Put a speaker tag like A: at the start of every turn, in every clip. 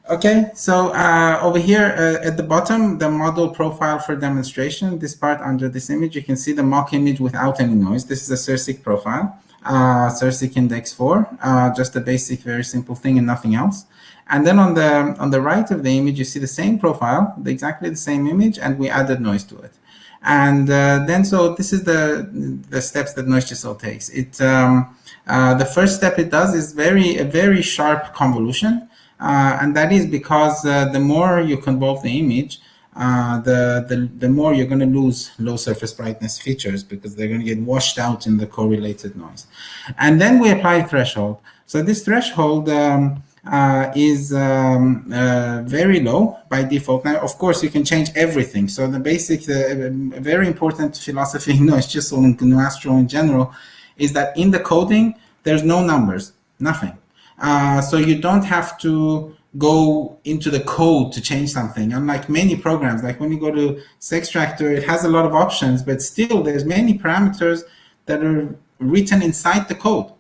A: Okay, so over here at the bottom, the model profile for demonstration, this part under this image, you can see the mock image without any noise. This is a CIRSIC profile, CIRSIC index 4, just a basic, very simple thing and nothing else. And then on the right of the image, you see the same profile, exactly the same image, and we added noise to it. And then, so this is the steps that NoiseChisel takes. The first step it does is a very sharp convolution. And that is because the more you convolve the image, the more you're going to lose low surface brightness features because they're going to get washed out in the correlated noise. And then we apply threshold. So this threshold is very low by default. Now, of course, you can change everything. So the basic, very important philosophy in NoiseChisel and GNU Astro in general is that in the coding, there's no numbers, nothing. So you don't have to go into the code to change something. Unlike many programs, like when you go to Sextractor, it has a lot of options, but still there's many parameters that are written inside the code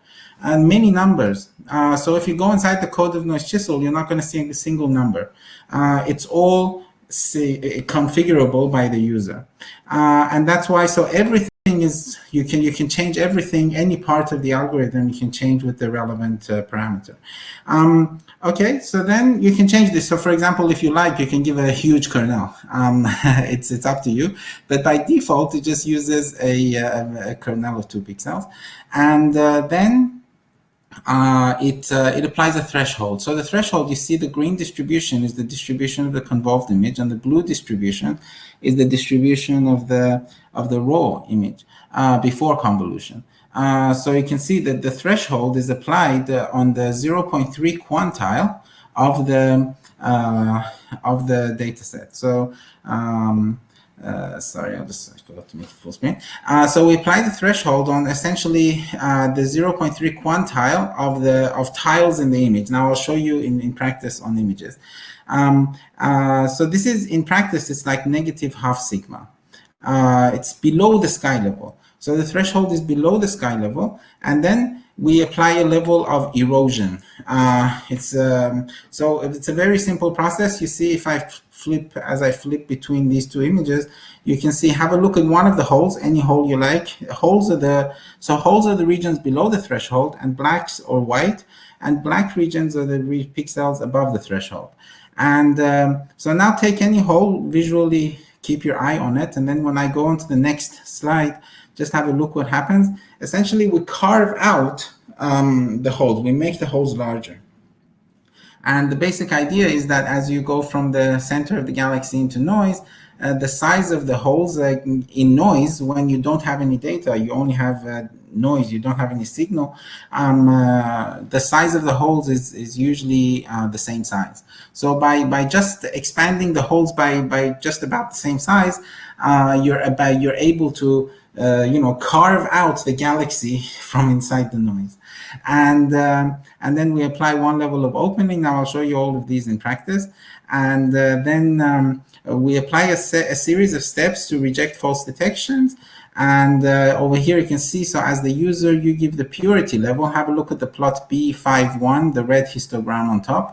A: and many numbers. So if you go inside the code of NoiseChisel, you're not going to see a single number. It's all configurable by the user. And that's why, so everything is, you can change everything, any part of the algorithm you can change with the relevant parameter. Okay, so then you can change this. So for example, if you like, you can give a huge kernel. It's up to you, but by default it just uses a kernel of 2 pixels, and then it applies a threshold. So the threshold, you see the green distribution is the distribution of the convolved image, and the blue distribution is the distribution of the raw image before convolution. So you can see that the threshold is applied on the 0.3 quantile of the data set. So sorry, I forgot to make it full screen. So we apply the threshold on essentially the 0.3 quantile of tiles in the image. Now I'll show you in practice on images. So this is, in practice, it's like -½ sigma. It's below the sky level. So the threshold is below the sky level, and then we apply a level of erosion. So it's a very simple process. You see, if as I flip between these two images, you can see, have a look at one of the holes, any hole you like. Holes are the regions below the threshold, and blacks or white, and black regions are the pixels above the threshold. And so now take any hole, visually keep your eye on it, and then when I go on to the next slide, just have a look what happens. Essentially, we carve out the holes. We make the holes larger. And the basic idea is that as you go from the center of the galaxy into noise, the size of the holes in noise, when you don't have any data, you only have noise, you don't have any signal, the size of the holes is usually the same size. So by just expanding the holes by just about the same size, you're able to carve out the galaxy from inside the noise. And then we apply one level of opening. Now I'll show you all of these in practice. And then we apply a series of steps to reject false detections. And over here you can see, so as the user, you give the purity level. Have a look at the plot B51, the red histogram on top.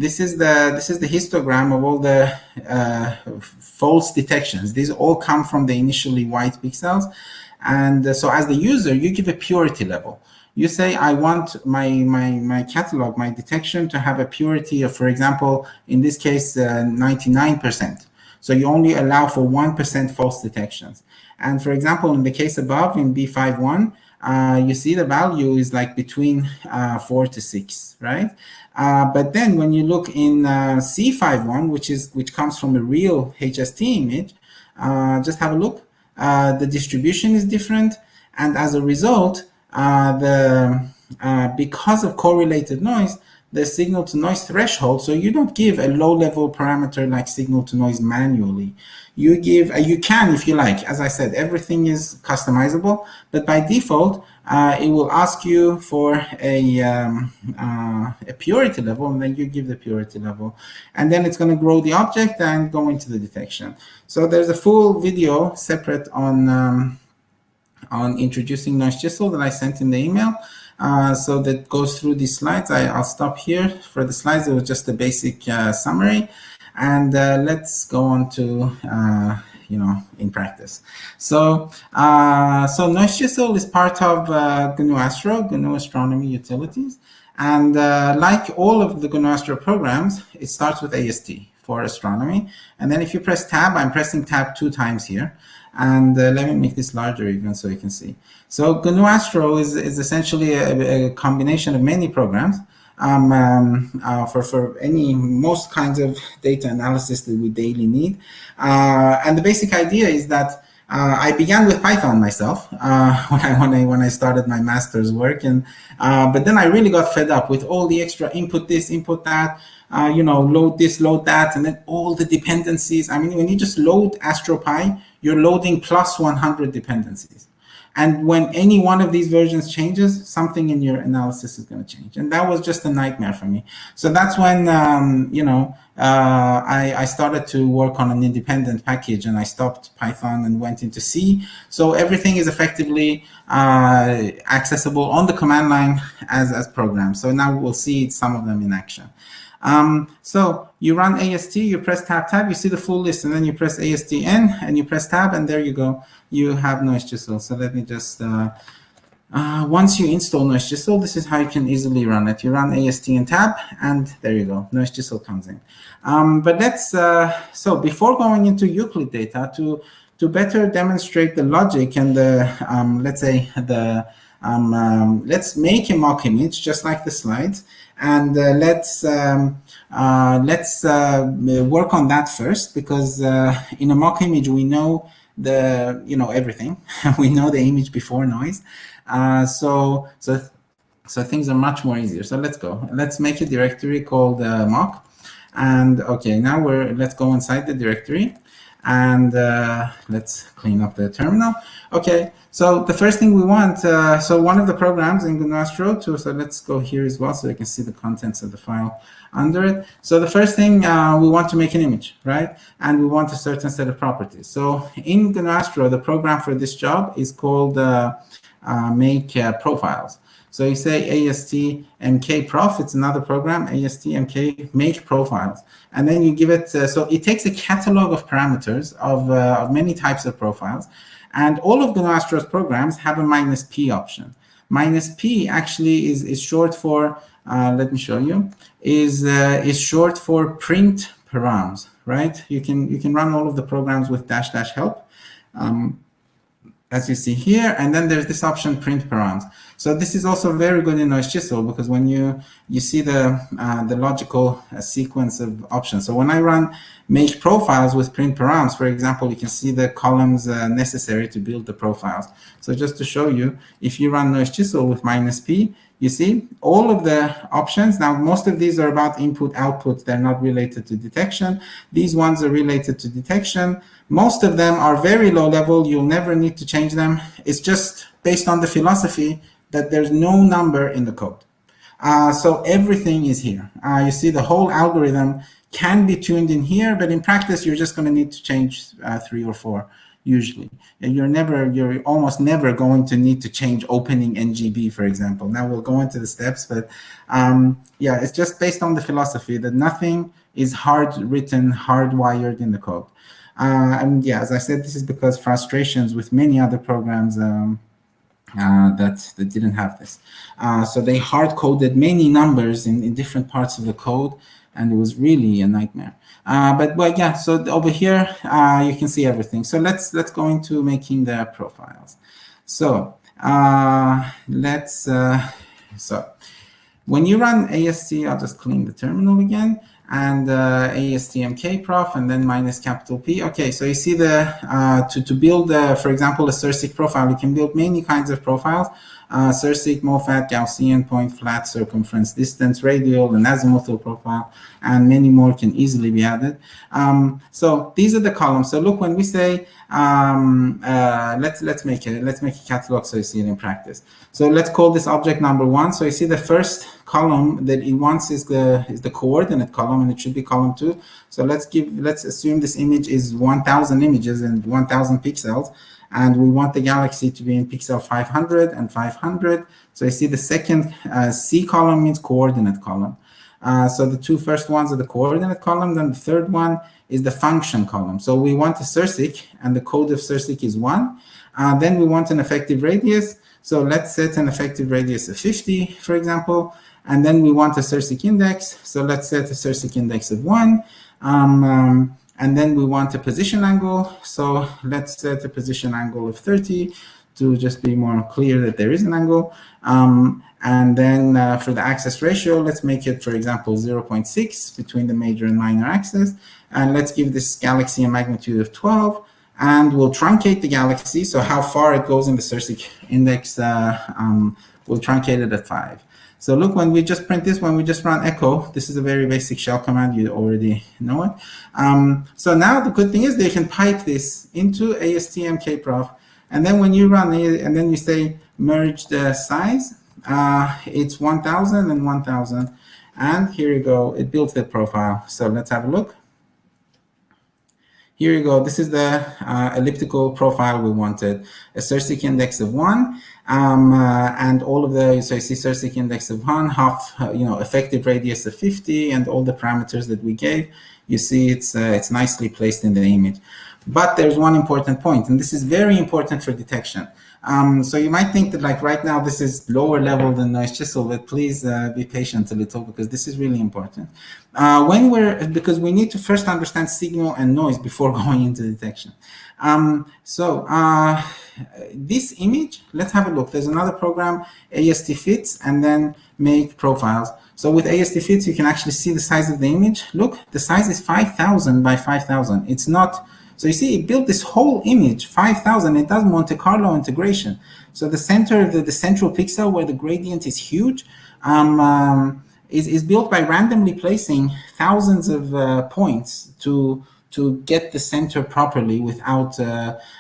A: This is the histogram of all the false detections. These all come from the initially white pixels. And so as the user, you give a purity level. You say, I want my catalog, my detection to have a purity of, for example, in this case, 99%. So you only allow for 1% false detections. And for example, in the case above, in B51, you see the value is like between 4 to 6, right? But then when you look in C51, which comes from a real HST image, just have a look. The distribution is different, and as a result, because of correlated noise, the signal to noise threshold, so you don't give a low level parameter like signal to noise manually. You give, you can if you like. As I said, everything is customizable, but by default, it will ask you for a purity level, and then you give the purity level. And then it's going to grow the object and go into the detection. So there's a full video separate on introducing NoiseChisel that I sent in the email. So that goes through these slides. I'll stop here for the slides. It was just a basic summary. And let's go on to, in practice. So, NoiseChisel is part of GNU Astro, GNU Astronomy Utilities. And like all of the GNU Astro programs, it starts with AST for astronomy. And then if you press tab, I'm pressing tab 2 times here. And let me make this larger even so you can see. So GNU Astro is essentially a combination of many programs for most kinds of data analysis that we daily need. And the basic idea is that I began with Python myself when I started my master's work, and but then I really got fed up with all the extra input this, input that, load this, load that, and then all the dependencies. I mean, when you just load AstroPy, you're loading plus 100 dependencies. And when any one of these versions changes, something in your analysis is going to change. And that was just a nightmare for me. So that's when, I started to work on an independent package, and I stopped Python and went into C. So everything is effectively accessible on the command line as programs. So now we'll see some of them in action. So you run AST, you press tab, you see the full list, and then you press AST-N and you press tab, and there you go. You have NoiseChisel. So let me just, once you install NoiseChisel, this is how you can easily run it. You run AST and tab, and there you go. NoiseChisel comes in. But let's, so before going into Euclid data, to better demonstrate the logic and the, let's say the, let's make a mock image just like the slides, and let's work on that first, because in a mock image we know everything. We know the image before noise, so things are much more easier. So let's go. Let's make a directory called mock, and okay, now let's go inside the directory. And let's clean up the terminal. Okay, so the first thing we want, so one of the programs in GNU Astro, so let's go here as well so you can see the contents of the file under it. So the first thing, we want to make an image, right? And we want a certain set of properties. So in GNU Astro, the program for this job is called make profiles. So you say AST MK prof, it's another program, AST MK make profiles. And then you give it, so it takes a catalog of parameters of many types of profiles. And all of GNU Astro's programs have a -p option. -p actually is short for, let me show you, is short for print params, right? You can run all of the programs with -- help. As you see here, and then there's this option print params. So this is also very good in NoiseChisel, because when you see the logical sequence of options. So when I run make profiles with print params, for example, you can see the columns necessary to build the profiles. So just to show you, if you run NoiseChisel with -p, you see all of the options. Now, most of these are about input, output. They're not related to detection. These ones are related to detection. Most of them are very low level. You'll never need to change them. It's just based on the philosophy that there's no number in the code. So everything is here. You see the whole algorithm can be tuned in here, but in practice, you're just going to need to change 3 or 4 usually. You're almost never going to need to change opening NGB, for example. Now we'll go into the steps, but yeah, it's just based on the philosophy that nothing is hard-written, hardwired in the code. And yeah, as I said, this is because frustrations with many other programs that didn't have this. So they hard-coded many numbers in different parts of the code, and it was really a nightmare. But yeah, so over here you can see everything. So let's go into making the profiles. So so when you run AST, I'll just clean the terminal again, and ASTMK prof, and then -P. Okay, so you see to build, for example, a Sersic profile, you can build many kinds of profiles. Sersic, MOFAT, Gaussian, point, flat, circumference, distance, radial, and azimuthal profile, and many more can easily be added. So these are the columns. So look, when we say, let's make a catalog so you see it in practice. So let's call this object number 1. So you see the first column that it wants is the coordinate column, and it should be column 2. So let's assume this image is 1,000 images and 1,000 pixels. and we want the galaxy to be in pixel 500 and 500. So you see the second C column means coordinate column. So the two first ones are the coordinate column, then the third one is the function column. So we want a CIRSIC, and the code of CIRSIC is 1. Then we want an effective radius. So let's set an effective radius of 50, for example. And then we want a CIRSIC index. So let's set a CIRSIC index of 1. And then we want a position angle. So let's set a position angle of 30 to just be more clear that there is an angle. And then for the axis ratio, let's make it, for example, 0.6 between the major and minor axis. And let's give this galaxy a magnitude of 12. And we'll truncate the galaxy. So how far it goes in the CIRSIC index, we'll truncate it at 5. So look, when we just print this, when we just run echo, this is a very basic shell command. You already know it. So now the good thing is they can pipe this into ASTM-kprof. And then when you run it, and then you say merge the size, it's 1000 and 1000. And here you go, it built the profile. So let's have a look. Here you go. This is the elliptical profile we wanted. A CIRSIC index of 1, and all of the, so you see CIRSIC index of 1, half, effective radius of 50, and all the parameters that we gave. You see it's nicely placed in the image. But there's one important point, and this is very important for detection. So you might think that like right now this is lower level than NoiseChisel, but please be patient a little because this is really important. Because we need to first understand signal and noise before going into detection. This image, let's have a look. There's another program, AST Fits, and then make profiles. So with AST Fits, you can actually see the size of the image. Look, the size is 5,000 by 5,000. It's not. So you see, it built this whole image, 5,000. It does Monte Carlo integration. So the center of the central pixel where the gradient is huge is built by randomly placing thousands of points to get the center properly without,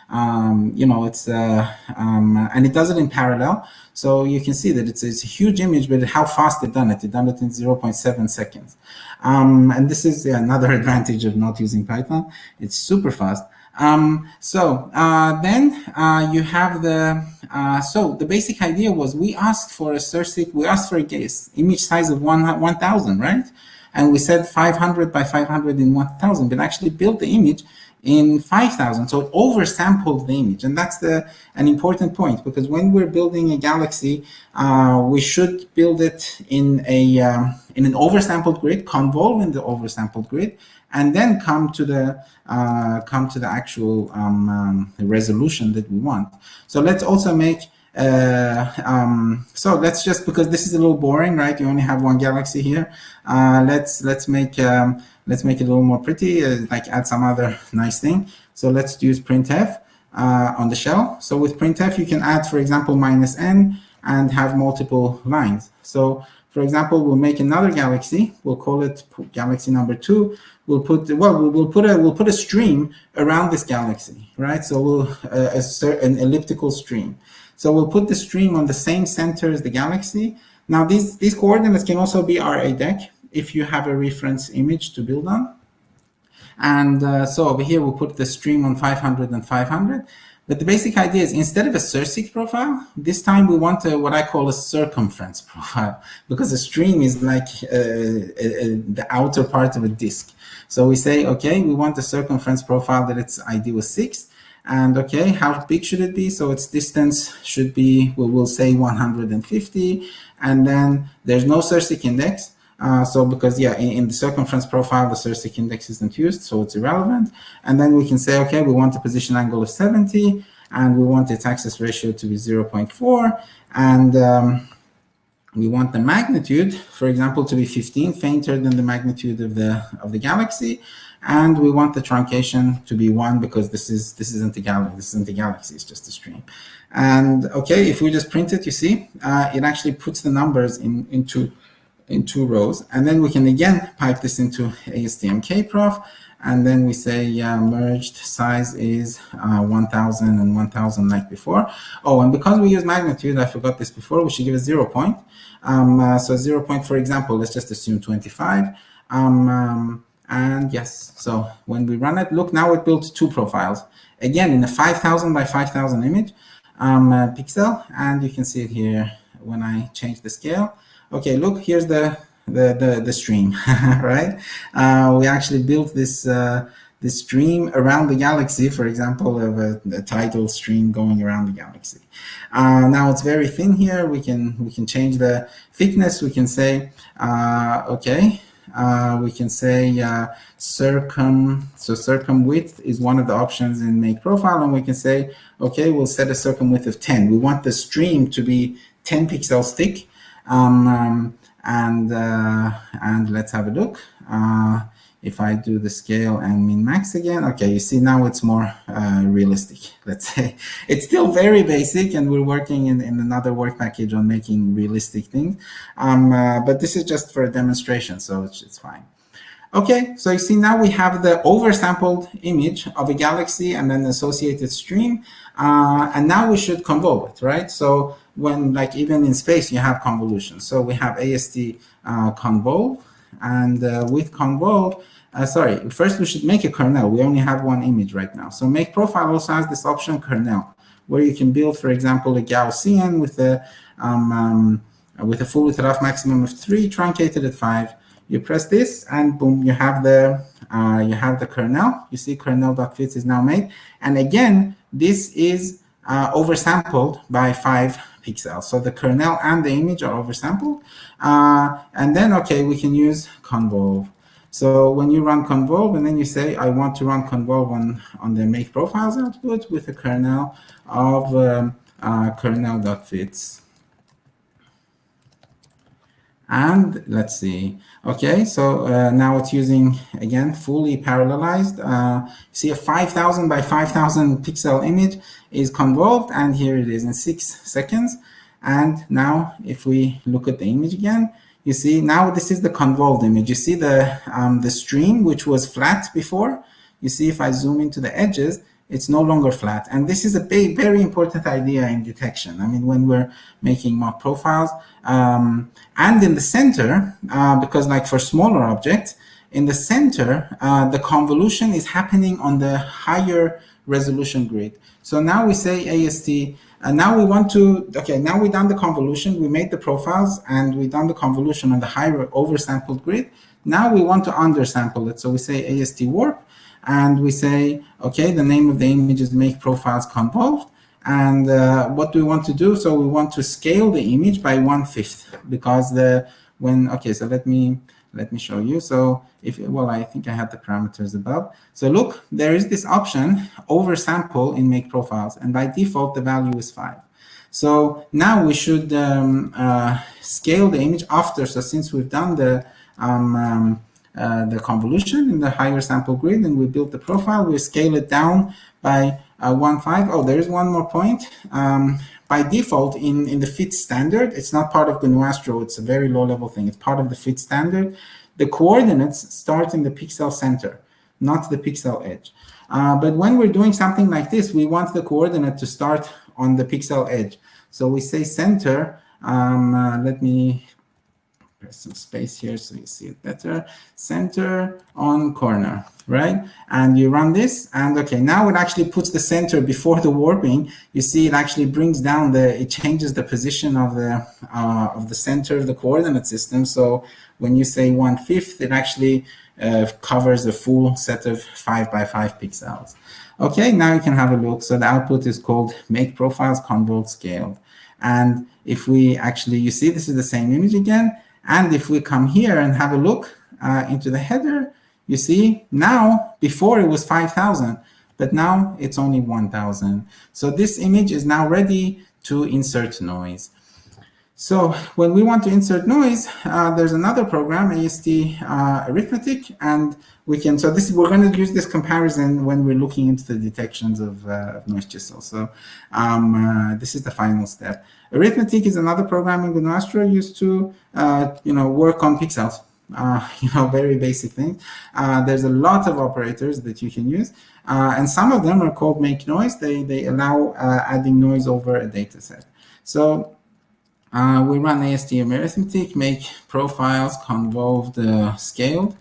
A: and it does it in parallel. So you can see that it's a huge image, but how fast it done it. It done it in 0.7 seconds. And this is another advantage of not using Python. It's super fast. Then you have so the basic idea was we asked for a CIRSIC, we asked for a image size of 1,000, right? And we said 500 by 500 in 1,000, but actually built the image in 5,000. So it oversampled the image. And that's an important point, because when we're building a galaxy, we should build it in an oversampled grid, convolve in the oversampled grid, and then come to the actual resolution that we want. So let's also make so let's just, because this is a little boring, right? You only have one galaxy here. Let's make it a little more pretty, like add some other nice thing. So let's use printf on the shell. So with printf, you can add, for example, -n and have multiple lines. So for example, we'll make another galaxy. We'll call it galaxy number 2. We'll put a stream around this galaxy, right? So we'll an elliptical stream. So we'll put the stream on the same center as the galaxy. Now these coordinates can also be RA-DEC if you have a reference image to build on. And so over here we'll put the stream on 500 and 500. But the basic idea is, instead of a CIRSIC profile, this time we want what I call a circumference profile, because a stream is like the outer part of a disk. So we say, okay, we want a circumference profile that its ID was 6. And okay, how big should it be? So its distance should be, we'll say 150. And then there's no CIRSIC index. So because, in the circumference profile, the CIRSIC index isn't used, so it's irrelevant. And then we can say, okay, we want a position angle of 70, and we want its axis ratio to be 0.4. And we want the magnitude, for example, to be 15, fainter than the magnitude of the galaxy. And we want the truncation to be 1, because this isn't a galaxy, it's just a stream. And okay, if we just print it, you see, it actually puts the numbers in two rows. And then we can again pipe this into ASTM-kprof, and then we say merged size is 1,000 and 1,000 like before. Oh, and because we use magnitude, I forgot this before, we should give a 0 point. So 0 point, for example, let's just assume 25. And yes, so when we run it, look, now it built 2 profiles. Again, in a 5,000 by 5,000 image pixel, and you can see it here when I change the scale. Okay, look, here's the stream, right? We actually built this this stream around the galaxy, for example, of a tidal stream going around the galaxy. Now it's very thin here. We can change the thickness. We can say, okay, we can say circum width is one of the options in make profile, and we can say, okay, we'll set a circum width of 10. We want the stream to be 10 pixels thick, and let's have a look. If I do the scale and min max again, okay, you see now it's more realistic, let's say. It's still very basic, and we're working in another work package on making realistic things. But this is just for a demonstration, so it's fine. Okay, so you see now we have the oversampled image of a galaxy and then associated stream, and now we should convolve it, right? So when, like, even in space, you have convolution. So we have AST convolve, and with convolve, sorry, first we should make a kernel. We only have one image right now. So make profile also has this option kernel, where you can build, for example, a Gaussian with a full width rough maximum of 3, truncated at 5. You press this, and boom, you have the kernel. You see kernel.fits is now made, and again, this is oversampled by 5 pixels. So the kernel and the image are oversampled, and then okay, we can use convolve. So when you run convolve, and then you say, I want to run convolve on the make profiles output with a kernel of kernel.fits. And let's see. Okay, so now it's using, again, fully parallelized. See a 5,000 by 5,000 pixel image is convolved, and here it is in 6 seconds. And now if we look at the image again, you see now this is the convolved image. You see the stream, which was flat before. You see if I zoom into the edges, it's no longer flat. And this is a very important idea in detection. I mean, when we're making mock profiles, and in the center, because like for smaller objects, in the center, the convolution is happening on the higher resolution grid. So now we say AST, and now we want to, okay, now we've done the convolution, we made the profiles, and we've done the convolution on the higher oversampled grid. Now we want to undersample it. So we say AST warp, and we say, okay, the name of the image is make profiles convolved. And what do we want to do? So we want to scale the image by 1/5, because okay, so let me show you. So I think I had the parameters above. So look, there is this option, oversample in make profiles, and by default, the value is 5. So now we should scale the image after. So since we've done the convolution in the higher sample grid, and we built the profile, we scale it down by 1/5. Oh, there is one more point. By default, in the fit standard, it's not part of GNU Astro. It's a very low-level thing. It's part of the fit standard. The coordinates start in the pixel center, not the pixel edge. But when we're doing something like this, we want the coordinate to start on the pixel edge. So we say center. Let me press some space here so you see it better. Center on corner, right? And you run this, and okay, now it actually puts the center before the warping. You see, it actually brings down it changes the position of the center of the coordinate system. So when you say 1/5, it actually covers a full set of 5 by 5 pixels. Okay, now you can have a look. So the output is called make profiles convolved scaled. And if we actually, you see, this is the same image again. And if we come here and have a look into the header, you see now, before it was 5,000, but now it's only 1,000. So this image is now ready to insert noise. So when we want to insert noise, there's another program, AST arithmetic, and we can, so this, we're going to use this comparison when we're looking into the detections of NoiseChisel. So this is the final step. Arithmetic is another program in GNU Astro used to, work on pixels. Very basic thing. There's a lot of operators that you can use, and some of them are called make noise. They allow adding noise over a data set. So we run AST arithmetic, make profiles convolved scaled.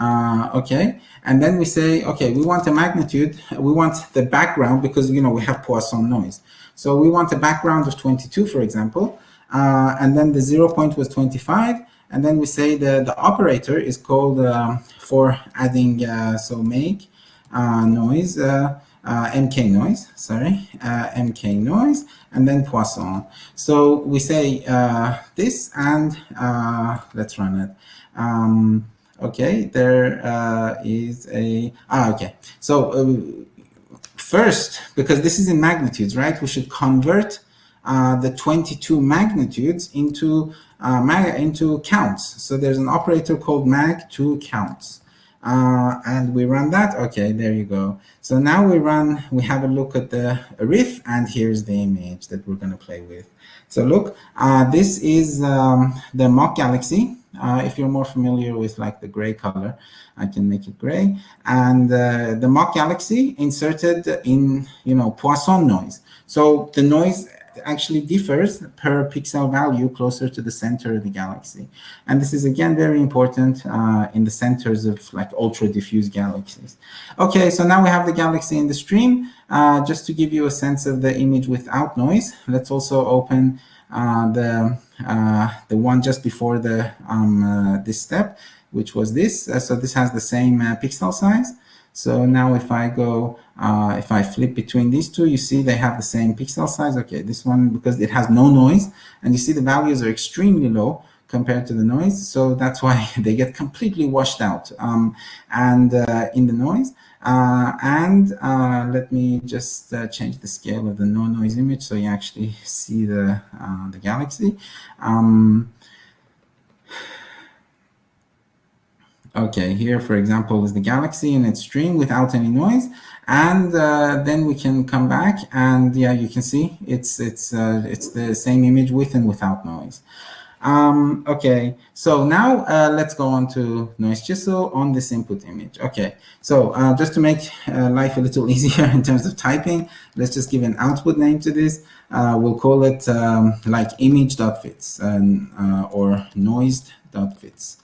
A: Okay, and then we say, okay, we want a magnitude, we want the background, because we have Poisson noise. So we want a background of 22, for example, and then the 0 point was 25, and then we say the operator is called for adding, so make noise, MK noise, sorry, MK noise, and then Poisson. So we say this, and let's run it. Okay, there is a, okay. So first, because this is in magnitudes, right, we should convert the 22 magnitudes into counts. So there's an operator called mag2counts. And we run that. Okay, there you go. So now we have a look at the riff, and here's the image that we're going to play with. So look, this is the mock galaxy. If you're more familiar with like the gray color, I can make it gray. And the mock galaxy inserted in, Poisson noise. So the noise actually differs per pixel value closer to the center of the galaxy. And this is again very important in the centers of like ultra diffuse galaxies. Okay, so now we have the galaxy in the stream. Just to give you a sense of the image without noise, let's also open the one just before the this step, which was this. So this has the same pixel size. So now if I go, if I flip between these two, you see they have the same pixel size. Okay, this one, because it has no noise, and you see the values are extremely low compared to the noise. So that's why they get completely washed out in the noise. Let me just change the scale of the no noise image so you actually see the galaxy. Okay, here, for example, is the galaxy in its stream without any noise, and then we can come back, and yeah, you can see it's the same image with and without noise. Okay, so now let's go on to NoiseChisel on this input image. Okay, so just to make life a little easier in terms of typing, let's just give an output name to this. We'll call it like image.fits or noised.fits.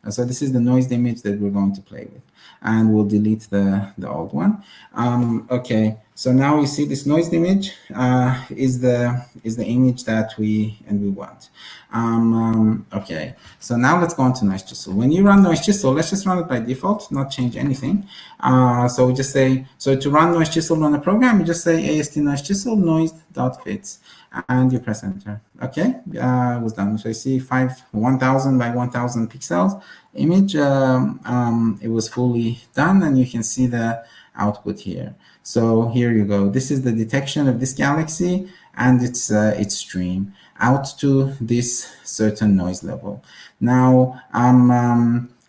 A: So this is the noised image that we're going to play with, and we'll delete the old one. Okay, so now you see this noised image is the image that we want. Okay, so now let's go on to NoiseChisel. When you run NoiseChisel, let's just run it by default, not change anything. So we just say, so to run NoiseChisel on a program, you just say AST NoiseChisel noised.fits, and you press enter. Okay, it was done. So you see 1000 by 1000 pixels image. It was fully done, and you can see the output here. So here you go. This is the detection of this galaxy and its stream out to this certain noise level. Now,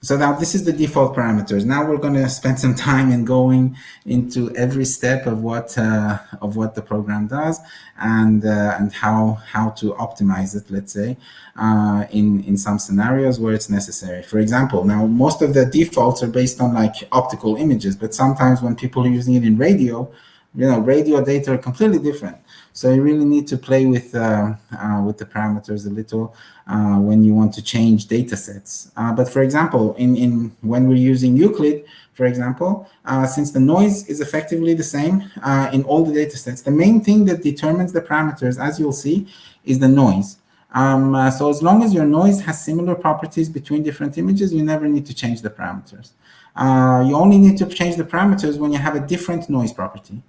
A: so now this is the default parameters. Now we're going to spend some time in going into every step of what the program does, and how to optimize it. Let's say in some scenarios where it's necessary. For example, now most of the defaults are based on like optical images, but sometimes when people are using it in radio, radio data are completely different. So you really need to play with the parameters a little when you want to change data sets. But for example, when we're using Euclid, for example, since the noise is effectively the same in all the data sets, the main thing that determines the parameters, as you'll see, is the noise. So as long as your noise has similar properties between different images, you never need to change the parameters. You only need to change the parameters when you have a different noise property.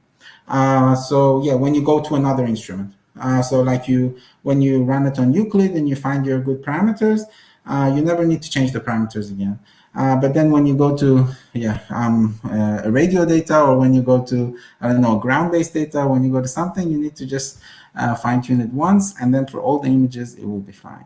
A: So yeah, when you go to another instrument. So like when you run it on Euclid and you find your good parameters, you never need to change the parameters again. But then when you go to a radio data, or when you go to, I don't know, ground-based data, when you go to something, you need to just fine-tune it once, and then for all the images, it will be fine.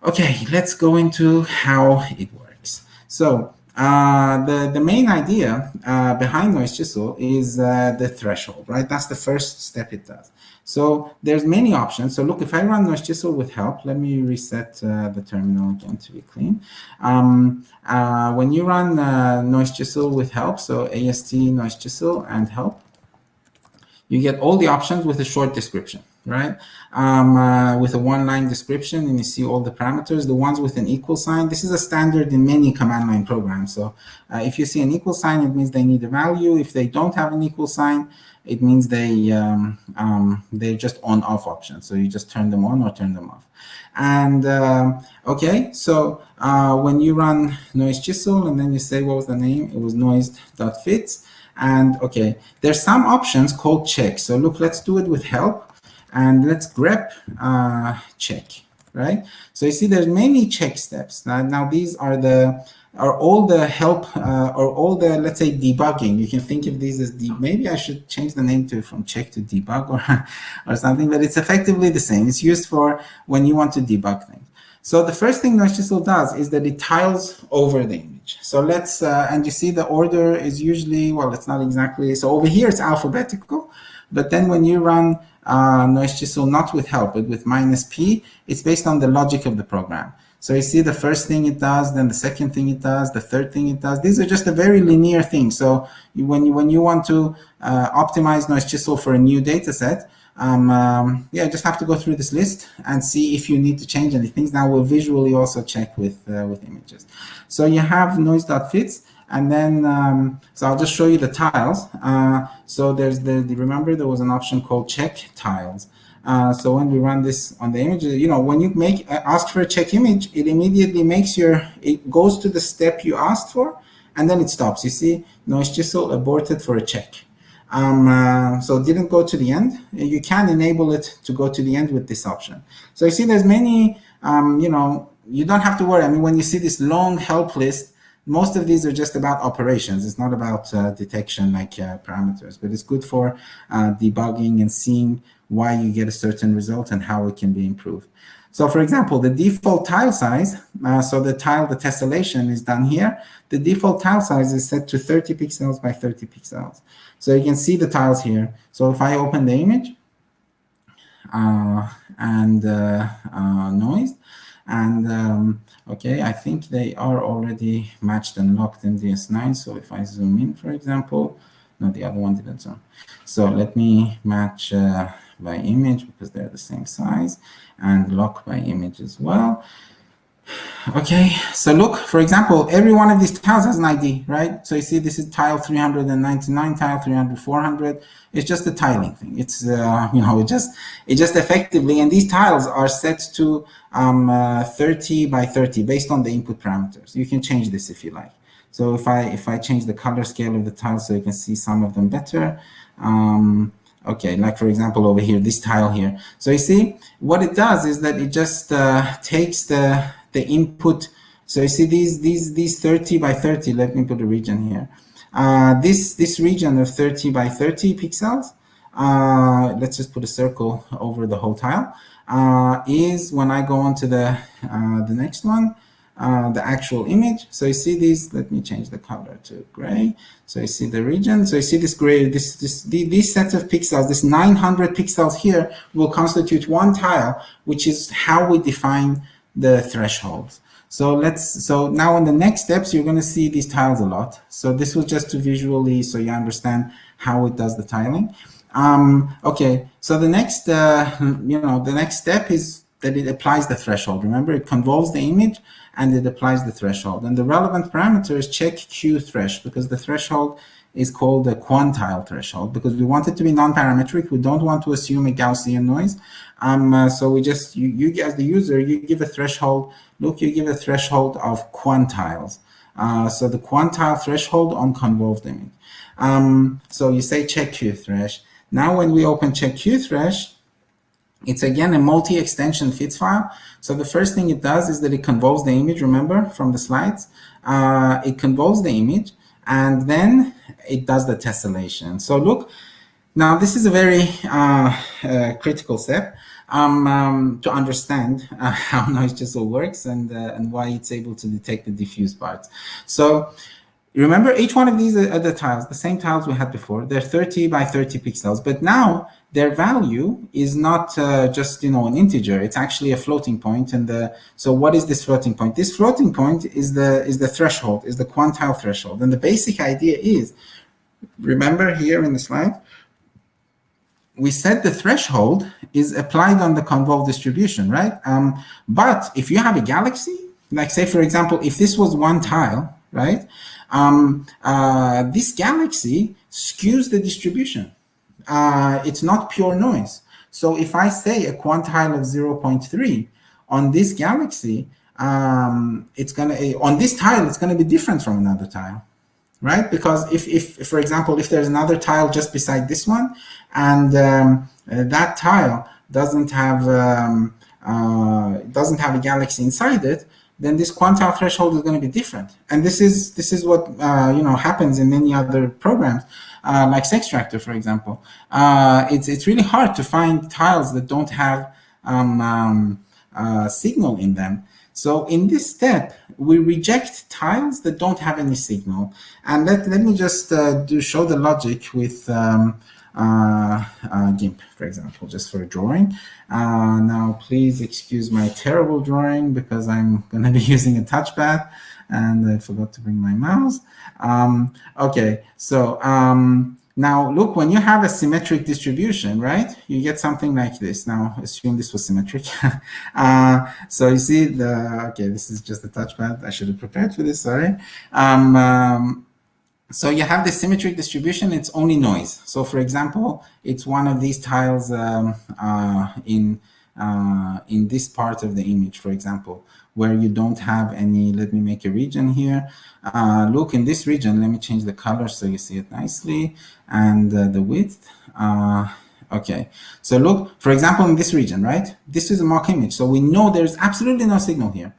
A: Okay, let's go into how it works. So the main idea behind NoiseChisel is the threshold, right? That's the first step it does. So there's many options. So look, if I run NoiseChisel with help, let me reset the terminal again to be clean. When you run NoiseChisel with help, so AST NoiseChisel and help, you get all the options with a short description, right? With a one-line description, and you see all the parameters. The ones with an equal sign, this is a standard in many command line programs. So if you see an equal sign, it means they need a value. If they don't have an equal sign, it means they're just on-off options. So you just turn them on or turn them off. And okay, so when you run NoiseChisel and then you say, what was the name? It was noise.fits. And okay, there's some options called check. So look, let's do it with help, and let's grep check, right? So you see there's many check steps. Now these are all the help or all the, let's say, debugging. You can think of these as maybe I should change the name from check to debug or something, but it's effectively the same. It's used for when you want to debug things. So the first thing NoiseChisel does is that it tiles over the image. So let's, and you see the order is usually, well, it's not exactly, so over here it's alphabetical, but then when you run NoiseChisel not with help, but with -p, it's based on the logic of the program. So you see the first thing it does, then the second thing it does, the third thing it does. These are just a very linear thing. So when you want to optimize NoiseChisel for a new data set, yeah, just have to go through this list and see if you need to change anything. Now we'll visually also check with images. So you have noise.fits, and then so I'll just show you the tiles. So there's remember there was an option called check tiles. So when we run this on the image, you know, when you ask for a check image, it immediately it goes to the step you asked for, and then it stops. You see, NoiseChisel aborted for a check. So it didn't go to the end. You can enable it to go to the end with this option. So you see there's many, you know, you don't have to worry. I mean, when you see this long help list, most of these are just about operations. It's not about detection like parameters, but it's good for debugging and seeing why you get a certain result and how it can be improved. So for example, the default tile size, so the tessellation is done here. The default tile size is set to 30 pixels by 30 pixels. So you can see the tiles here. So if I open the image and noise, and okay, I think they are already matched and locked in DS9. So if I zoom in, for example, no, the other one didn't zoom. So let me match by image because they're the same size, and lock by image as well. Okay, so look, for example, every one of these tiles has an ID, right? So you see this is tile 399, tile 300, 400. It's just a tiling thing. It's, you know, it just effectively, and these tiles are set to 30 by 30 based on the input parameters. You can change this if you like. So if I change the color scale of the tiles so you can see some of them better, okay, like for example over here, this tile here. So you see what it does is that it just takes the input. So you see these 30 by 30. Let me put a region here. This region of 30 by 30 pixels. Let's just put a circle over the whole tile. Is when I go on to the next one. The actual image. So you see these, let me change the color to gray. So you see the region. So you see this gray, these sets of pixels, this 900 pixels here will constitute one tile, which is how we define the thresholds. So now in the next steps, you're going to see these tiles a lot. So this was just to visually, so you understand how it does the tiling. Okay, so the next, the next step is that it applies the threshold. Remember, it convolves the image and it applies the threshold. And the relevant parameter is check Q thresh, because the threshold is called the quantile threshold, because we want it to be non-parametric. We don't want to assume a Gaussian noise. So we just, you as the user, you give a threshold. Look, you give a threshold of quantiles. So the quantile threshold on convolved image. So you say check Q thresh. Now when we open check Q thresh, it's again a multi-extension fits file. So the first thing it does is that it convolves the image, remember from the slides. It convolves the image and then it does the tessellation. So look, now this is a very critical step to understand how NoiseChisel works and why it's able to detect the diffuse parts. So remember, each one of these are the tiles, the same tiles we had before. They're 30 by 30 pixels, but now their value is not just an integer. It's actually a floating point. And so what is this floating point? This floating point is the threshold, is the quantile threshold. And the basic idea is, remember here in the slide, we said the threshold is applied on the convolved distribution, right? But if you have a galaxy, like say, for example, if this was one tile, right? This galaxy skews the distribution. It's not pure noise. So if I say a quantile of 0.3 on this galaxy, it's gonna on this tile, it's gonna be different from another tile, right? Because if for example, if there's another tile just beside this one, and that tile doesn't have a galaxy inside it, then this quantile threshold is going to be different. And this is what happens in many other programs, like Sextractor, for example. It's really hard to find tiles that don't have signal in them. So in this step, we reject tiles that don't have any signal. And let me just show the logic with GIMP, for example, just for a drawing. Now, please excuse my terrible drawing because I'm going to be using a touchpad and I forgot to bring my mouse. Okay, so now look, when you have a symmetric distribution, right, you get something like this. Now, assume this was symmetric. So you see okay, this is just a touchpad. I should have prepared for this, sorry. So you have the symmetric distribution, it's only noise. So for example, it's one of these tiles in this part of the image, for example, where you don't have any. Let me make a region here. Look, in this region, let me change the color so you see it nicely, and the width. Okay, so look, for example, in this region, right? This is a mock image, so we know there's absolutely no signal here.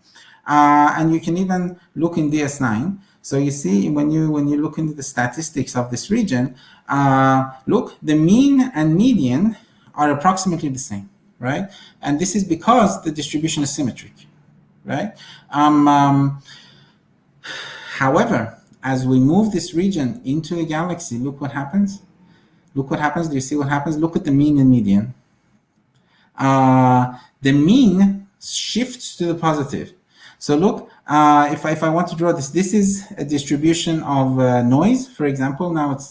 A: And you can even look in DS9. So you see, when you look into the statistics of this region, look, the mean and median are approximately the same, right? And this is because the distribution is symmetric, right? However, as we move this region into a galaxy, look what happens. Look what happens. Do you see what happens? Look at the mean and median. The mean shifts to the positive. So look, if I want to draw this is a distribution of noise, for example. Now it's,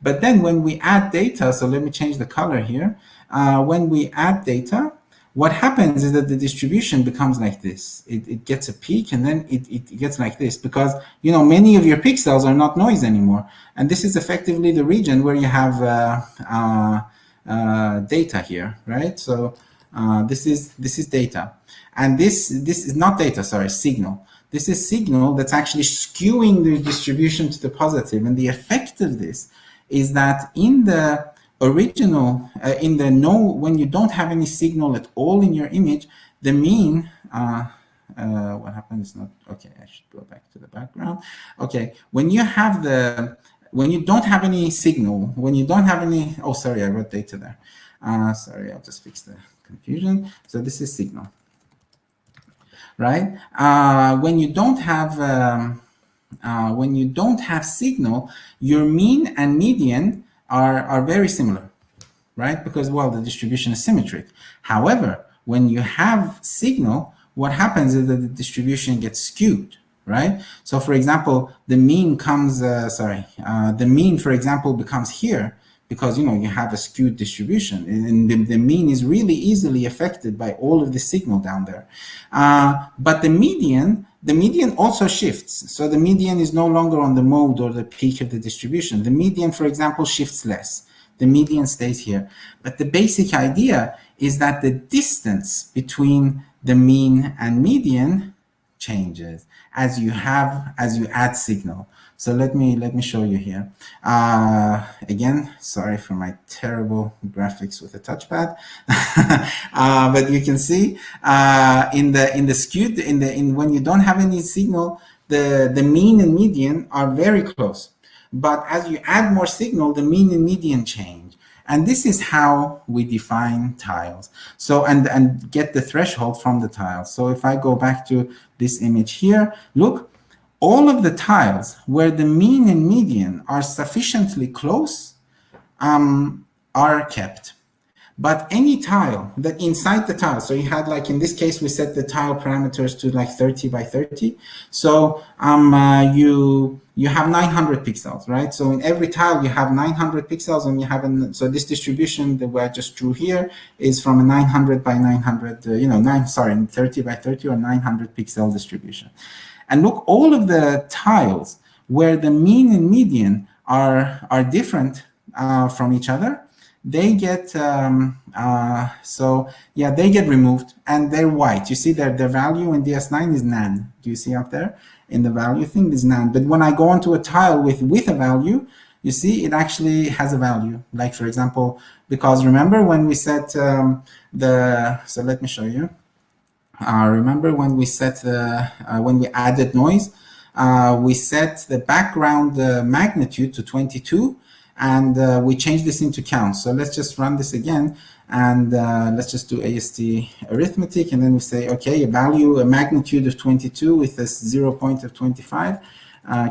A: but then when we add data, so let me change the color here. When we add data, what happens is that the distribution becomes like this. It gets a peak and then it gets like this because, many of your pixels are not noise anymore. And this is effectively the region where you have data here, right? So this is data. And this is not data, sorry, signal. This is signal that's actually skewing the distribution to the positive. And the effect of this is that in the original, when you don't have any signal at all in your image, the mean, what happens is not, okay, I should go back to the background. Okay, when you don't have any signal, when you don't have any, oh, sorry, I wrote data there. Sorry, I'll just fix the confusion. So this is signal. Right? When you don't have signal, your mean and median are very similar, right? Because, well, the distribution is symmetric. However, when you have signal, what happens is that the distribution gets skewed, right? So, for example, the mean comes. The mean, for example, becomes here. Because you have a skewed distribution, and the mean is really easily affected by all of the signal down there. But the median also shifts. So the median is no longer on the mode or the peak of the distribution. The median, for example, shifts less. The median stays here. But the basic idea is that the distance between the mean and median changes as you add signal. So let me show you here. Again, sorry for my terrible graphics with a touchpad, but you can see when you don't have any signal, the mean and median are very close. But as you add more signal, the mean and median change. And this is how we define tiles. So, and get the threshold from the tiles. So if I go back to this image here, look, all of the tiles where the mean and median are sufficiently close are kept. But any tile that inside the tile, so you had like in this case, we set the tile parameters to like 30 by 30. So you have 900 pixels, right? So in every tile you have 900 pixels, and you have so this distribution that I just drew here is from a 900 by 900, 30 by 30 or 900 pixel distribution. And look, all of the tiles where the mean and median are different from each other, they get they get removed, and they're white. You see that the value in DS9 is none. Do you see up there in the value thing is none? But when I go onto a tile with a value, you see it actually has a value. Like for example, because remember when we set so let me show you. Remember when we set when we added noise, we set the background magnitude to 22. And we change this into counts. So let's just run this again, and let's just do AST arithmetic, and then we say, okay, a magnitude of 22 with this 0 point of 25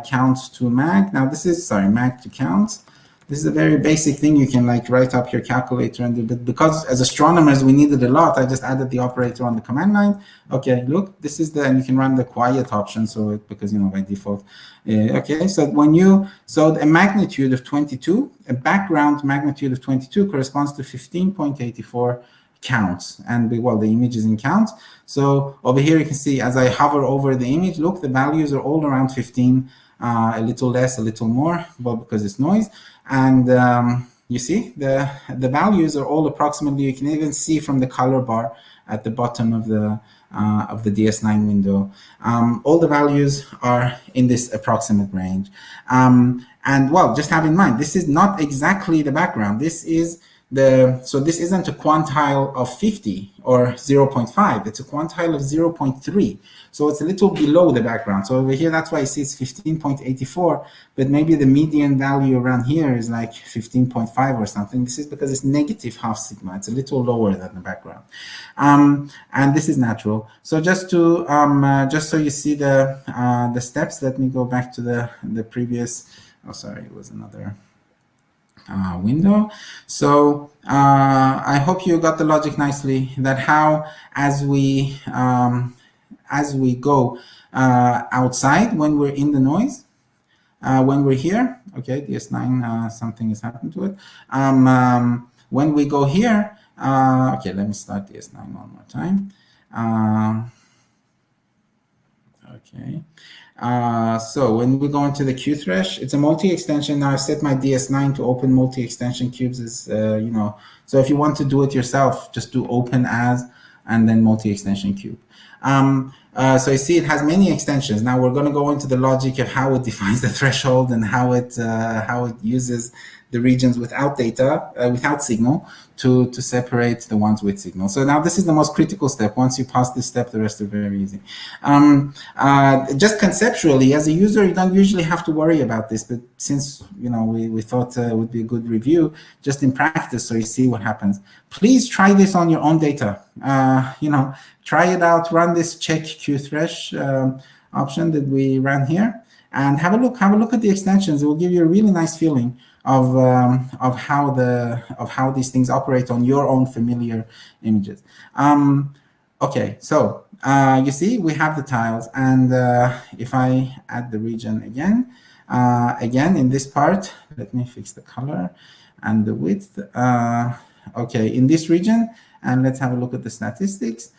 A: counts to mag. Now this is, mag to counts. This is a very basic thing. You can like write up your calculator and do, but because as astronomers we needed a lot, I just added the operator on the command line. Okay, look, this is and you can run the quiet option, so because by default. Okay, so a magnitude of 22, a background magnitude of 22 corresponds to 15.84 counts, and the image is in counts. So over here you can see as I hover over the image, look, the values are all around 15. A little less, a little more, but because it's noise. And you see the values are all approximately. You can even see from the color bar at the bottom of the DS9 window. All the values are in this approximate range. And just have in mind, this is not exactly the background. This is this isn't a quantile of 50 or 0.5. It's a quantile of 0.3. So it's a little below the background. So over here, that's why I see it's 15.84, but maybe the median value around here is like 15.5 or something. This is because it's negative half sigma. It's a little lower than the background. And this is natural. So just to just so you see the steps, let me go back to the previous. Oh, sorry, it was another window. So I hope you got the logic nicely, that how as we go outside when we're in the noise, when we're here, okay, DS9, something has happened to it. When we go here, okay, let me start DS9 one more time. Okay. So when we go into the Q thresh, it's a multi-extension. Now I've set my DS9 to open multi-extension cubes as, so if you want to do it yourself, just do open as, and then multi-extension cube. So you see it has many extensions. Now we're going to go into the logic of how it defines the threshold and how it uses the regions without data, without signal, to separate the ones with signal. So now this is the most critical step. Once you pass this step, the rest are very easy. Just conceptually, as a user, you don't usually have to worry about this, but since we thought it would be a good review, just in practice, so you see what happens. Please try this on your own data. Try it out. Run this check Q thresh option that we ran here, and have a look. Have a look at the extensions. It will give you a really nice feeling of how these things operate on your own familiar images. Okay, so you see we have the tiles, and if I add the region again in this part, let me fix the color and the width. Okay, in this region, and let's have a look at the statistics.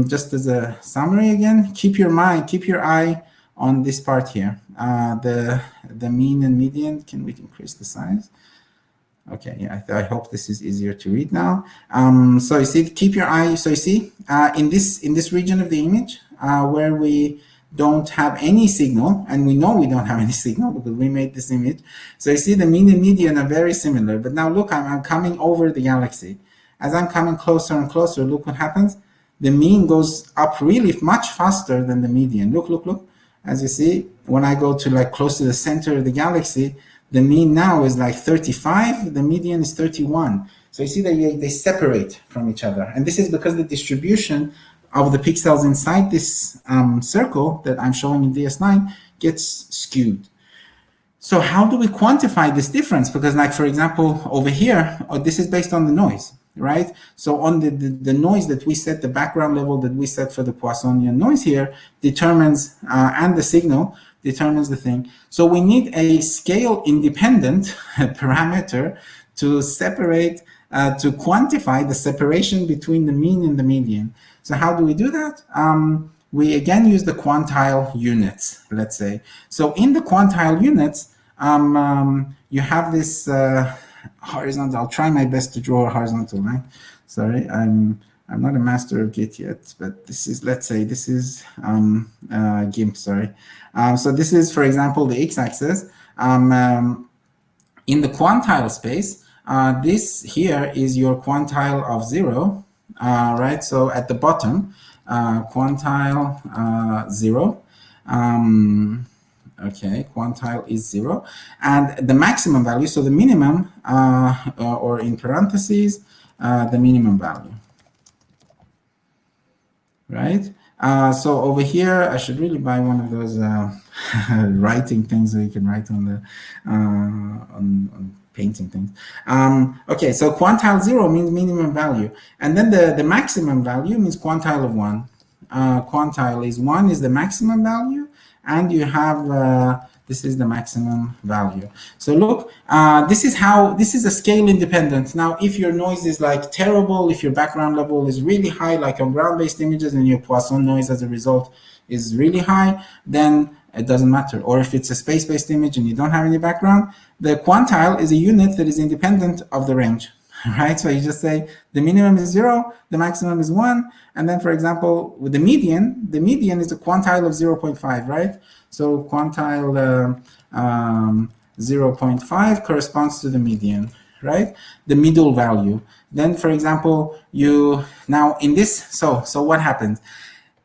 A: Just as a summary again, keep your eye on this part here, the mean and median. Can we increase the size? Okay, yeah, I hope this is easier to read now. So you see, keep your eye. So you see, in this region of the image, where we don't have any signal, and we know we don't have any signal because we made this image. So you see, the mean and median are very similar. But now look, I'm coming over the galaxy. As I'm coming closer and closer, look what happens. The mean goes up really much faster than the median. Look, look, look. As you see, when I go to like close to the center of the galaxy, the mean now is like 35, the median is 31. So you see that they separate from each other. And this is because the distribution of the pixels inside this circle that I'm showing in DS9 gets skewed. So how do we quantify this difference? Because like, for example, over here, this is based on the noise. right? So on the noise that we set, the background level that we set for the Poissonian noise here determines, and the signal determines the thing. So we need a scale independent parameter to separate, to quantify the separation between the mean and the median. So how do we do that? We again use the quantile units, let's say. So in the quantile units, you have this horizontal. I'll try my best to draw a horizontal line. Sorry, I'm not a master of Git yet, but this is, let's say this is GIMP, sorry. So this is, for example, the x-axis. In the quantile space, this here is your quantile of 0, right? So at the bottom, quantile 0. Okay, quantile is 0. And the maximum value, so the minimum, or in parentheses, the minimum value. Right? So over here, I should really buy one of those writing things that you can write on the on painting things. Okay, so quantile 0 means minimum value, and then the maximum value means quantile of 1. Quantile is 1 is the maximum value, and you have this is the maximum value. So look, this is a scale independent. Now, if your noise is like terrible, if your background level is really high, like on ground-based images, and your Poisson noise as a result is really high, then it doesn't matter. Or if it's a space-based image and you don't have any background, the quantile is a unit that is independent of the range. Right, so you just say the minimum is 0, the maximum is 1, and then, for example, with the median is a quantile of 0.5, right? So quantile 0.5 corresponds to the median, right? The middle value. Then, for example, now in this, so what happens?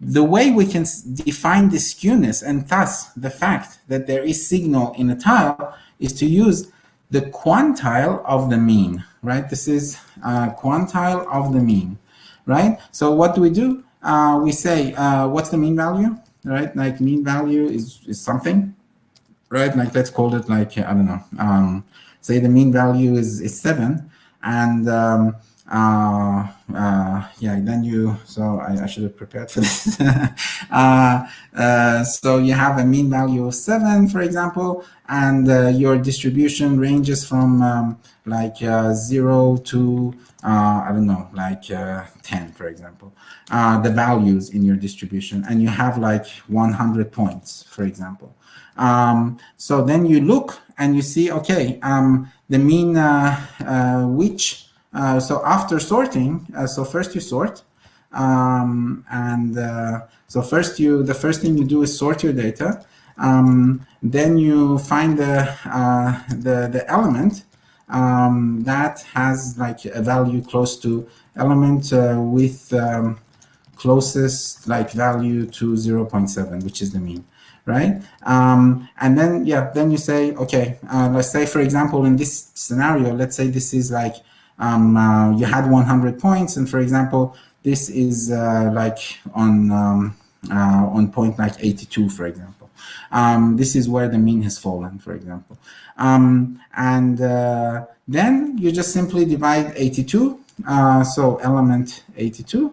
A: The way we can define the skewness and thus the fact that there is signal in a tile is to use the quantile of the mean, right? This is quantile of the mean, right? So what do? We say, what's the mean value, right? Like mean value is something, right? Like let's call it like, I don't know, say the mean value is 7, and yeah, then so I should have prepared for this. So you have a mean value of 7, for example, and your distribution ranges from like 0 to, I don't know, like 10, for example, the values in your distribution, and you have like 100 points, for example. So then you look and you see, okay, the mean, so after sorting, so first you sort, so the first thing you do is sort your data. Then you find the element that has like a value close to element with closest like value to 0.7, which is the mean. Right, and then then you say, okay, let's say, for example, in this scenario, let's say this is like you had 100 points, and for example, this is like on point like 82, for example. This is where the mean has fallen, for example, and then you just simply divide 82. So element 82.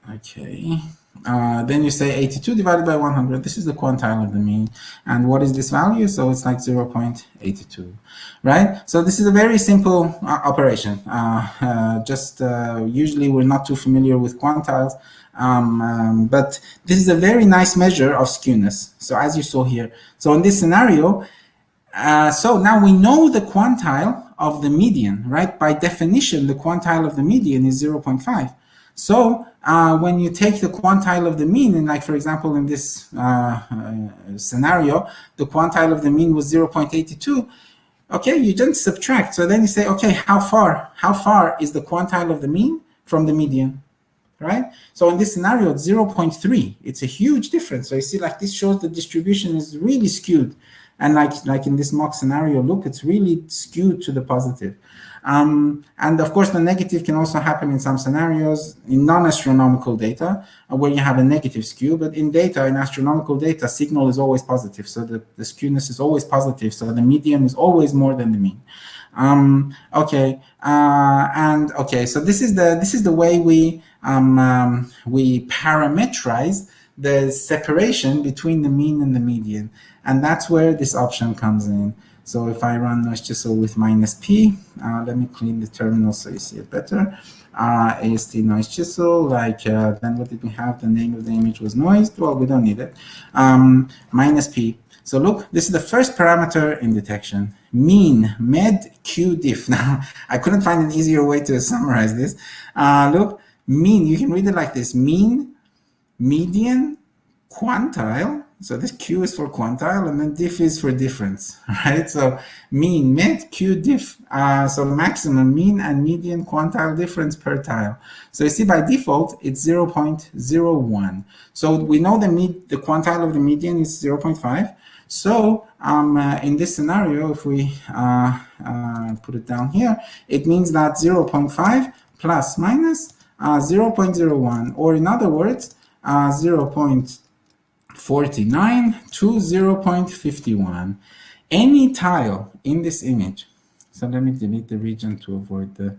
A: Okay, then you say 82 divided by 100. This is the quantile of the mean. And what is this value? So it's like 0.82, right? So this is a very simple operation. Usually we're not too familiar with quantiles, but this is a very nice measure of skewness. So as you saw here, so in this scenario, so now we know the quantile of the median, right? By definition, the quantile of the median is 0.5. So when you take the quantile of the mean, and like, for example, in this scenario, the quantile of the mean was 0.82, okay, you just subtract. So then you say, okay, how far is the quantile of the mean from the median, right? So in this scenario, it's 0.3. It's a huge difference. So you see, like, this shows the distribution is really skewed. And like in this mock scenario, look, it's really skewed to the positive. And of course, the negative can also happen in some scenarios in non-astronomical data where you have a negative skew, but in data, in astronomical data, signal is always positive. So the skewness is always positive. So the median is always more than the mean. Okay, so this is the way we parameterize the separation between the mean and the median, and that's where this option comes in. So if I run NoiseChisel with -p, let me clean the terminal so you see it better. AST NoiseChisel, then what did we have? The name of the image was noised. Well, we don't need it. -p. So look, this is the first parameter in detection. Mean, med, q, diff. Now, I couldn't find an easier way to summarize this. Look, mean, you can read it like this. Mean, median, quantile. So this q is for quantile, and then diff is for difference, right? So mean, med, q, diff. So maximum mean and median quantile difference per tile. So you see by default, it's 0.01. So we know the quantile of the median is 0.5. So in this scenario, if we put it down here, it means that 0.5 plus minus 0.01, or in other words, 0.49 to 0.51. Any tile in this image, so let me delete the region to avoid the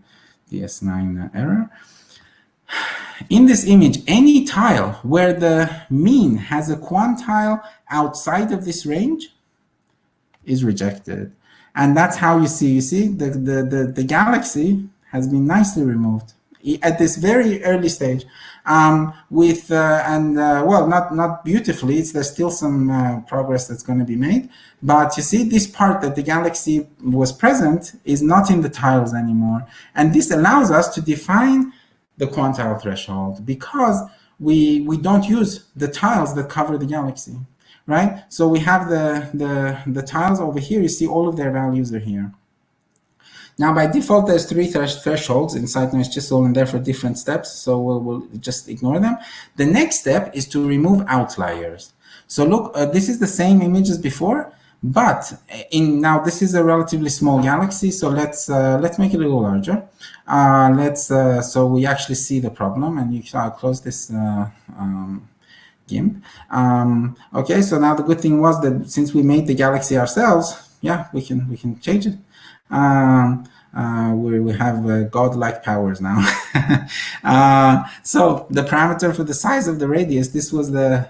A: DS9 error. In this image, any tile where the mean has a quantile outside of this range is rejected. And that's how you see the galaxy has been nicely removed at this very early stage. Well, not beautifully, there's still some progress that's going to be made. But you see, this part that the galaxy was present is not in the tiles anymore. And this allows us to define the quantile threshold, because we don't use the tiles that cover the galaxy, right? So we have the tiles over here. You see all of their values are here. Now, by default, there's 3 thresholds inside NoiseChisel, and therefore different steps. So we'll just ignore them. The next step is to remove outliers. So look, this is the same image as before, but now this is a relatively small galaxy. So let's make it a little larger. So we actually see the problem, and you can close this GIMP. Okay, so now the good thing was that since we made the galaxy ourselves, yeah, we can change it. We have godlike powers now. So the parameter for the size of the radius,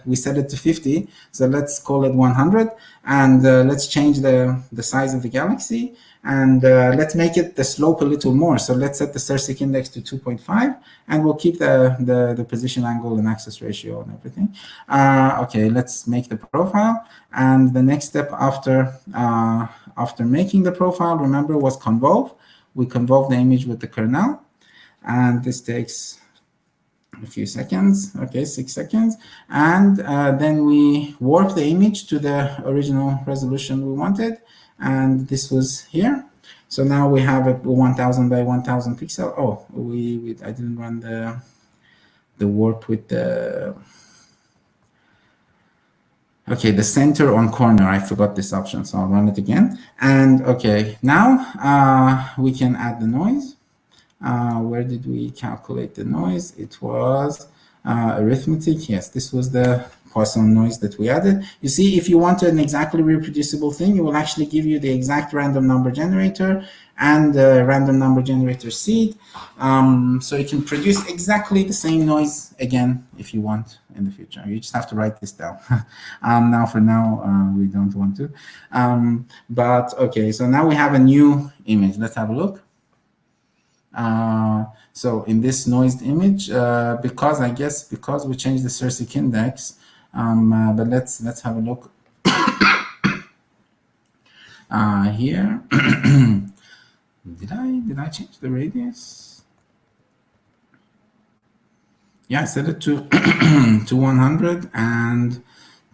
A: we set it to 50. So let's call it 100, and let's change the size of the galaxy, and let's make it the slope a little more. So let's set the Sersic index to 2.5, and we'll keep the position angle and axis ratio and everything. Okay, let's make the profile, and the next step after making the profile, remember, was convolve. We convolve the image with the kernel, and this takes a few seconds, okay, 6 seconds, and then we warp the image to the original resolution we wanted, and this was here. So now we have a 1000 by 1000 pixel. Oh, I didn't run the warp with the. Okay, the center on corner, I forgot this option, so I'll run it again. And okay, now we can add the noise. Where did we calculate the noise? It was arithmetic. Yes, this was the Poisson noise that we added. You see, if you want an exactly reproducible thing, it will actually give you the exact random number generator and the random number generator seed. So you can produce exactly the same noise again if you want in the future. You just have to write this down. For now, we don't want to. But okay, so now we have a new image. Let's have a look. So in this noised image, because we changed the Sersic index, but let's have a look here. Did I change the radius? Yeah, I set it to to 100 and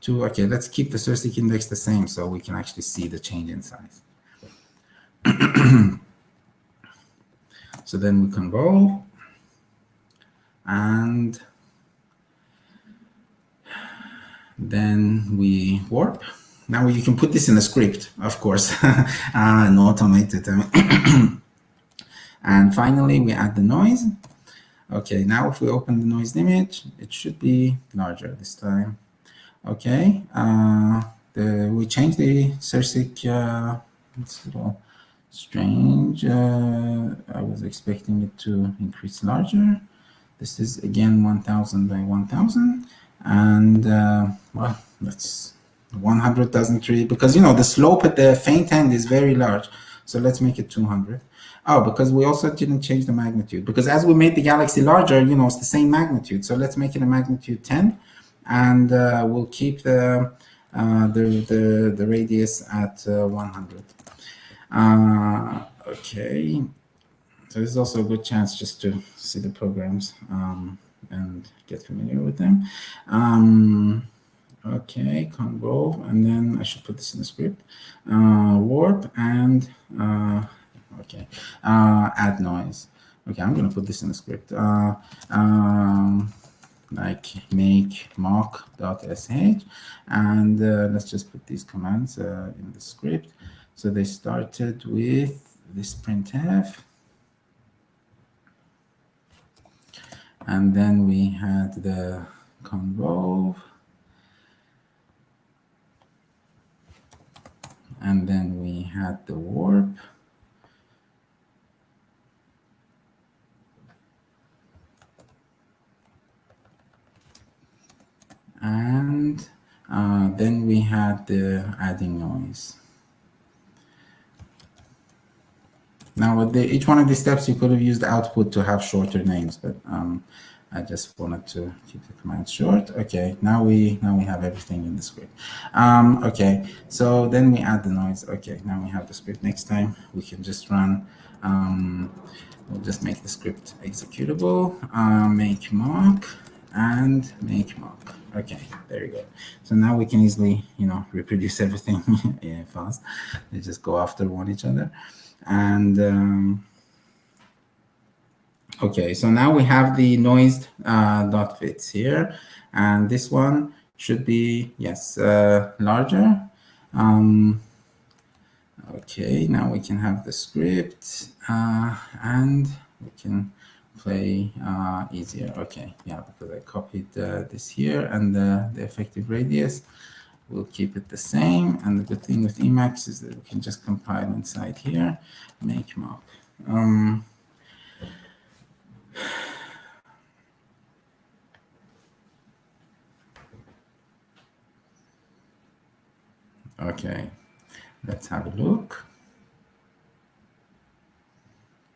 A: to, okay, let's keep the Sersic index the same so we can actually see the change in size. So then we convolve, and then we warp. Now you can put this in a script, of course, and automate it. And finally, we add the noise. Okay, now if we open the noise image, it should be larger this time. Okay, we changed the Cerseic. It's a little strange. I was expecting it to increase larger. This is again 1000 by 1000, and well, that's 100 doesn't really, because you know the slope at the faint end is very large. So let's make it 200. Oh, because we also didn't change the magnitude, because as we made the galaxy larger, you know, it's the same magnitude. So let's make it a magnitude 10, and we'll keep the radius at 100. Okay. So this is also a good chance just to see the programs and get familiar with them. Okay, convolve, and then I should put this in the script. Warp and okay, add noise. Okay, I'm going to put this in the script. Like make mock.sh, and let's just put these commands in the script. So they started with this printf. And then we had the convolve, and then we had the warp, and then we had the adding noise. Now, with each one of these steps, you could have used output to have shorter names, but I just wanted to keep the command short. Okay, now we have everything in the script. Okay, so then we add the noise. Okay, now we have the script. Next time we can just run. We'll just make the script executable. Make mock and make mock. Okay, there we go. So now we can easily, you know, reproduce everything fast. They just go after each other. And okay, so now we have the noised dot fits here, and this one should be, yes, larger. Okay, now we can have the script and we can play easier. Okay, yeah, because I copied this here, and the effective radius, we'll keep it the same. And the good thing with Emacs is that we can just compile inside here, make mock. Okay, let's have a look.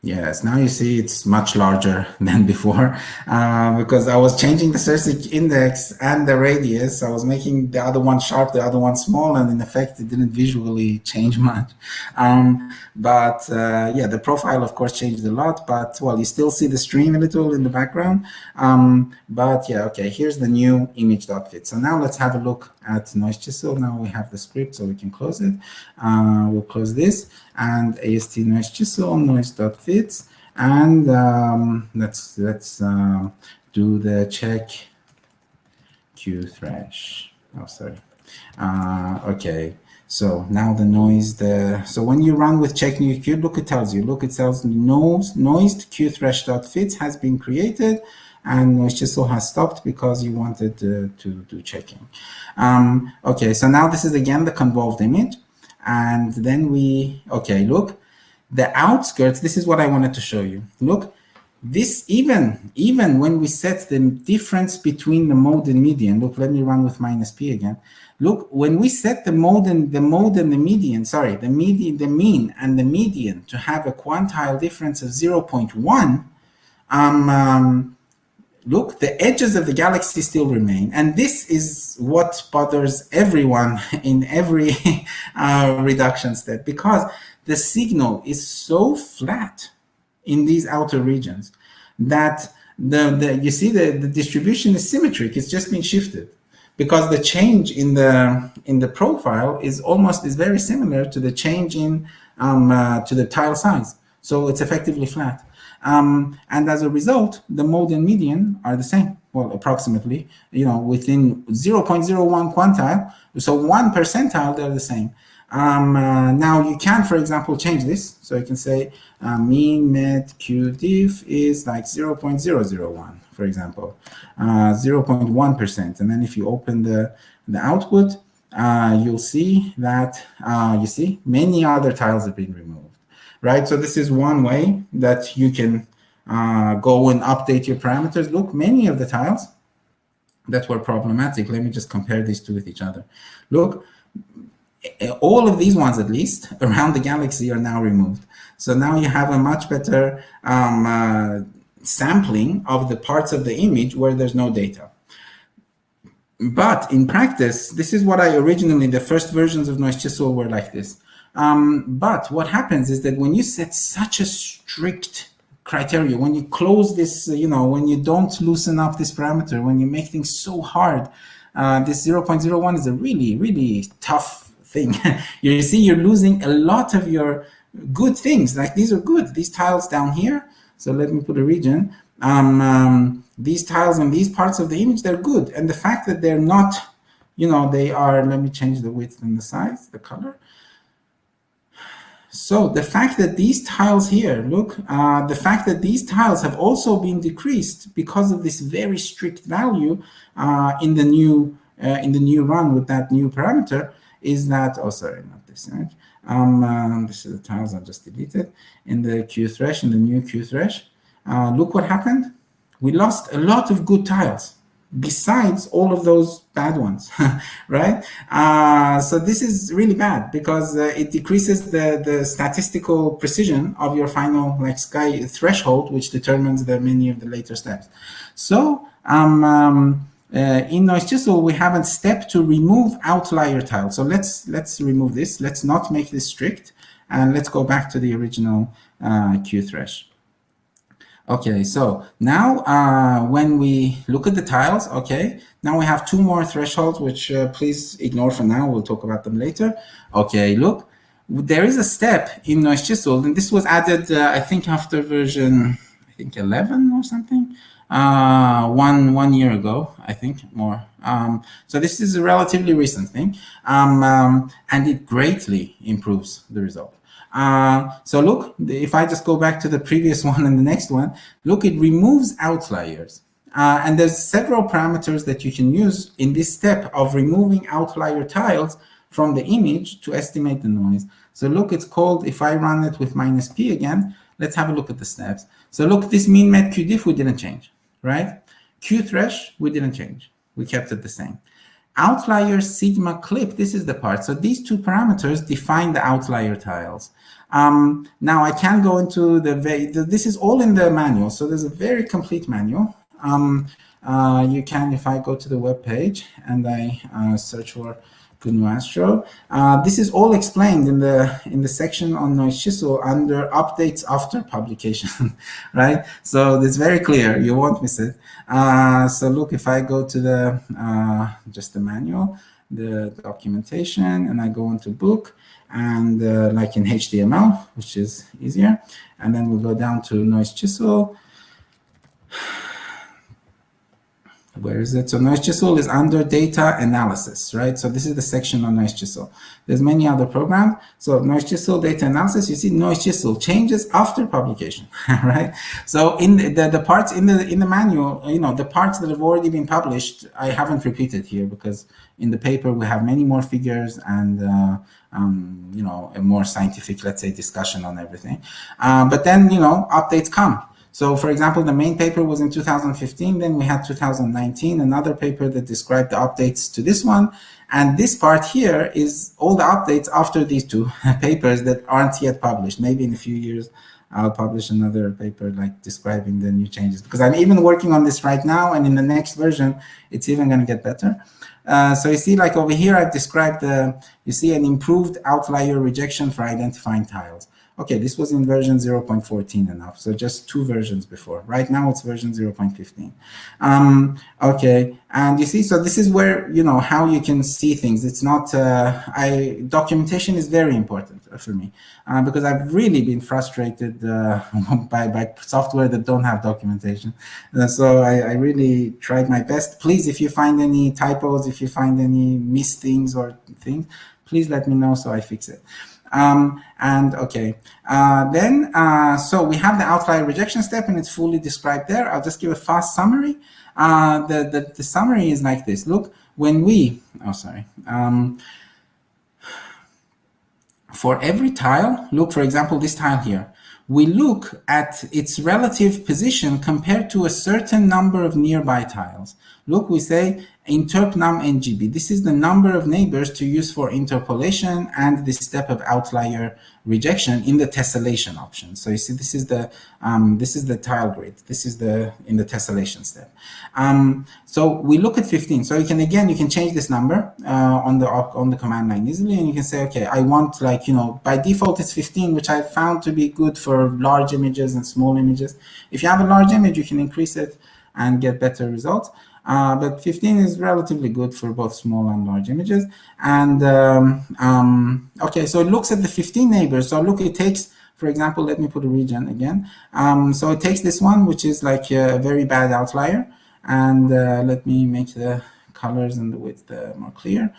A: Yes, now you see it's much larger than before because I was changing the Cerseic index and the radius. I was making the other one sharp, the other one small, and in effect, it didn't visually change much. Yeah, the profile, of course, changed a lot, but well, you still see the stream a little in the background. But yeah, okay, here's the new image.fit. So now let's have a look at NoiseChisel. Now we have the script, so we can close it. We'll close this, and AST NoiseChisel, noise.fits, and let's do the check Q-thresh. Oh, sorry. Okay. So now the noise, so when you run with check new Q, look, it tells you, look, it tells noised Q-thresh.fits has been created, and NoiseChisel has stopped because you wanted to do checking. Okay, so now this is again the convolved image, and then okay, look, the outskirts, this is what I wanted to show you. Look, this even when we set the difference between the mode and median, look, let me run with -p again. Look, when we set the mode and the median, sorry, the mean and the median to have a quantile difference of 0.1, look, the edges of the galaxy still remain. And this is what bothers everyone in every reduction step, because the signal is so flat in these outer regions that you see the distribution is symmetric. It's just been shifted because the change in the profile is very similar to the change in to the tile size. So it's effectively flat. And as a result, the mode and median are the same. well, approximately, within 0.01 quantile. So 1 percentile, they're the same. Now you can, for example, change this. So you can say mean met q diff is like 0.001, for example, 0.1%. And then if you open the output, you'll see that, you see, many other tiles have been removed, right? So this is one way that you can go and update your parameters. Look, many of the tiles that were problematic, let me just compare these two with each other. Look, all of these ones, at least, around the galaxy are now removed. So now you have a much better sampling of the parts of the image where there's no data. But in practice, this is what I originally, the first versions of NoiseChisel were like this. But what happens is that when you set such a strict criteria, when you close this, when you don't loosen up this parameter, when you make things so hard, this 0.01 is a really, really tough thing. You see, you're losing a lot of your good things. Like these are good. These tiles down here. So let me put a region. These tiles and these parts of the image, they're good. And the fact that they're not, they are, let me change the width and the size, the color. So the fact that these tiles here, look, the fact that these tiles have also been decreased because of this very strict value in the new run with that new parameter is that, oh, sorry, not this image. This is the tiles I just deleted. In the Q thresh, in the new Q thresh, look what happened. We lost a lot of good tiles besides all of those bad ones, right? So this is really bad because it decreases the statistical precision of your final sky threshold, which determines many of the later steps. So in NoiseChisel, we have a step to remove outlier tiles. So let's remove this. Let's not make this strict, and let's go back to the original Q thresh. Okay, so now when we look at the tiles, okay, now we have two more thresholds, which please ignore for now. We'll talk about them later. Okay, look, there is a step in NoiseChisel, and this was added, I think, after version, 11 or something, one year ago, I think, more. So this is a relatively recent thing, and it greatly improves the result. So look, if I just go back to the previous one and the next one, look, it removes outliers. And there's several parameters that you can use in this step of removing outlier tiles from the image to estimate the noise. So look, it's called, if I run it with -p again, let's have a look at the steps. So look, this mean met q diff, we didn't change, right? Q thresh, we didn't change. We kept it the same. Outlier sigma clip, this is the part. So these two parameters define the outlier tiles. Now I can go into this is all in the manual. So there's a very complete manual. You can, if I go to the web page and I search for GNU Astro, this is all explained in the section on NoiseChisel under updates after publication, right? So it's very clear, you won't miss it. So look, if I go to the just the manual, the documentation, and I go into book, and like in HTML, which is easier, and then we'll go down to NoiseChisel. Where is it? So NoiseChisel is under data analysis, right? So this is the section on NoiseChisel. There's many other programs. So NoiseChisel data analysis, you see NoiseChisel changes after publication, right? So in the parts in the manual, the parts that have already been published, I haven't repeated here because in the paper we have many more figures and a more scientific, let's say, discussion on everything. But then updates come. So, for example, the main paper was in 2015, then we had 2019, another paper that described the updates to this one. And this part here is all the updates after these two papers that aren't yet published. Maybe in a few years, I'll publish another paper like describing the new changes, because I'm even working on this right now, and in the next version, it's even going to get better. So you see, like over here, I've described, you see an improved outlier rejection for identifying tiles. Okay, this was in version 0.14 enough, so just 2 versions before. Right now it's version 0.15. Okay, and you see, so this is where, you know, how you can see things. It's not, documentation is very important for me, because I've really been frustrated by software that don't have documentation. So I really tried my best. Please, if you find any typos, if you find any missed things or things, please let me know so I fix it. And okay, so we have the outlier rejection step and it's fully described there. I'll just give a fast summary. The summary is like this. Look, when we, for every tile, look, for example, this tile here, we look at its relative position compared to a certain number of nearby tiles. Look, we say interp num ngb. This is the number of neighbors to use for interpolation and the step of outlier rejection in the tessellation option. So you see, this is the tile grid. This is in the tessellation step. So we look at 15. So you can change this number on the command line easily, and you can say, okay, I want, like, you know, by default it's 15, which I found to be good for large images and small images. If you have a large image, you can increase it and get better results. But 15 is relatively good for both small and large images. And okay, so it looks at the 15 neighbors. So look, it takes, for example, let me put a region again. So it takes this one, which is like a very bad outlier. And let me make the colors and the width more clear.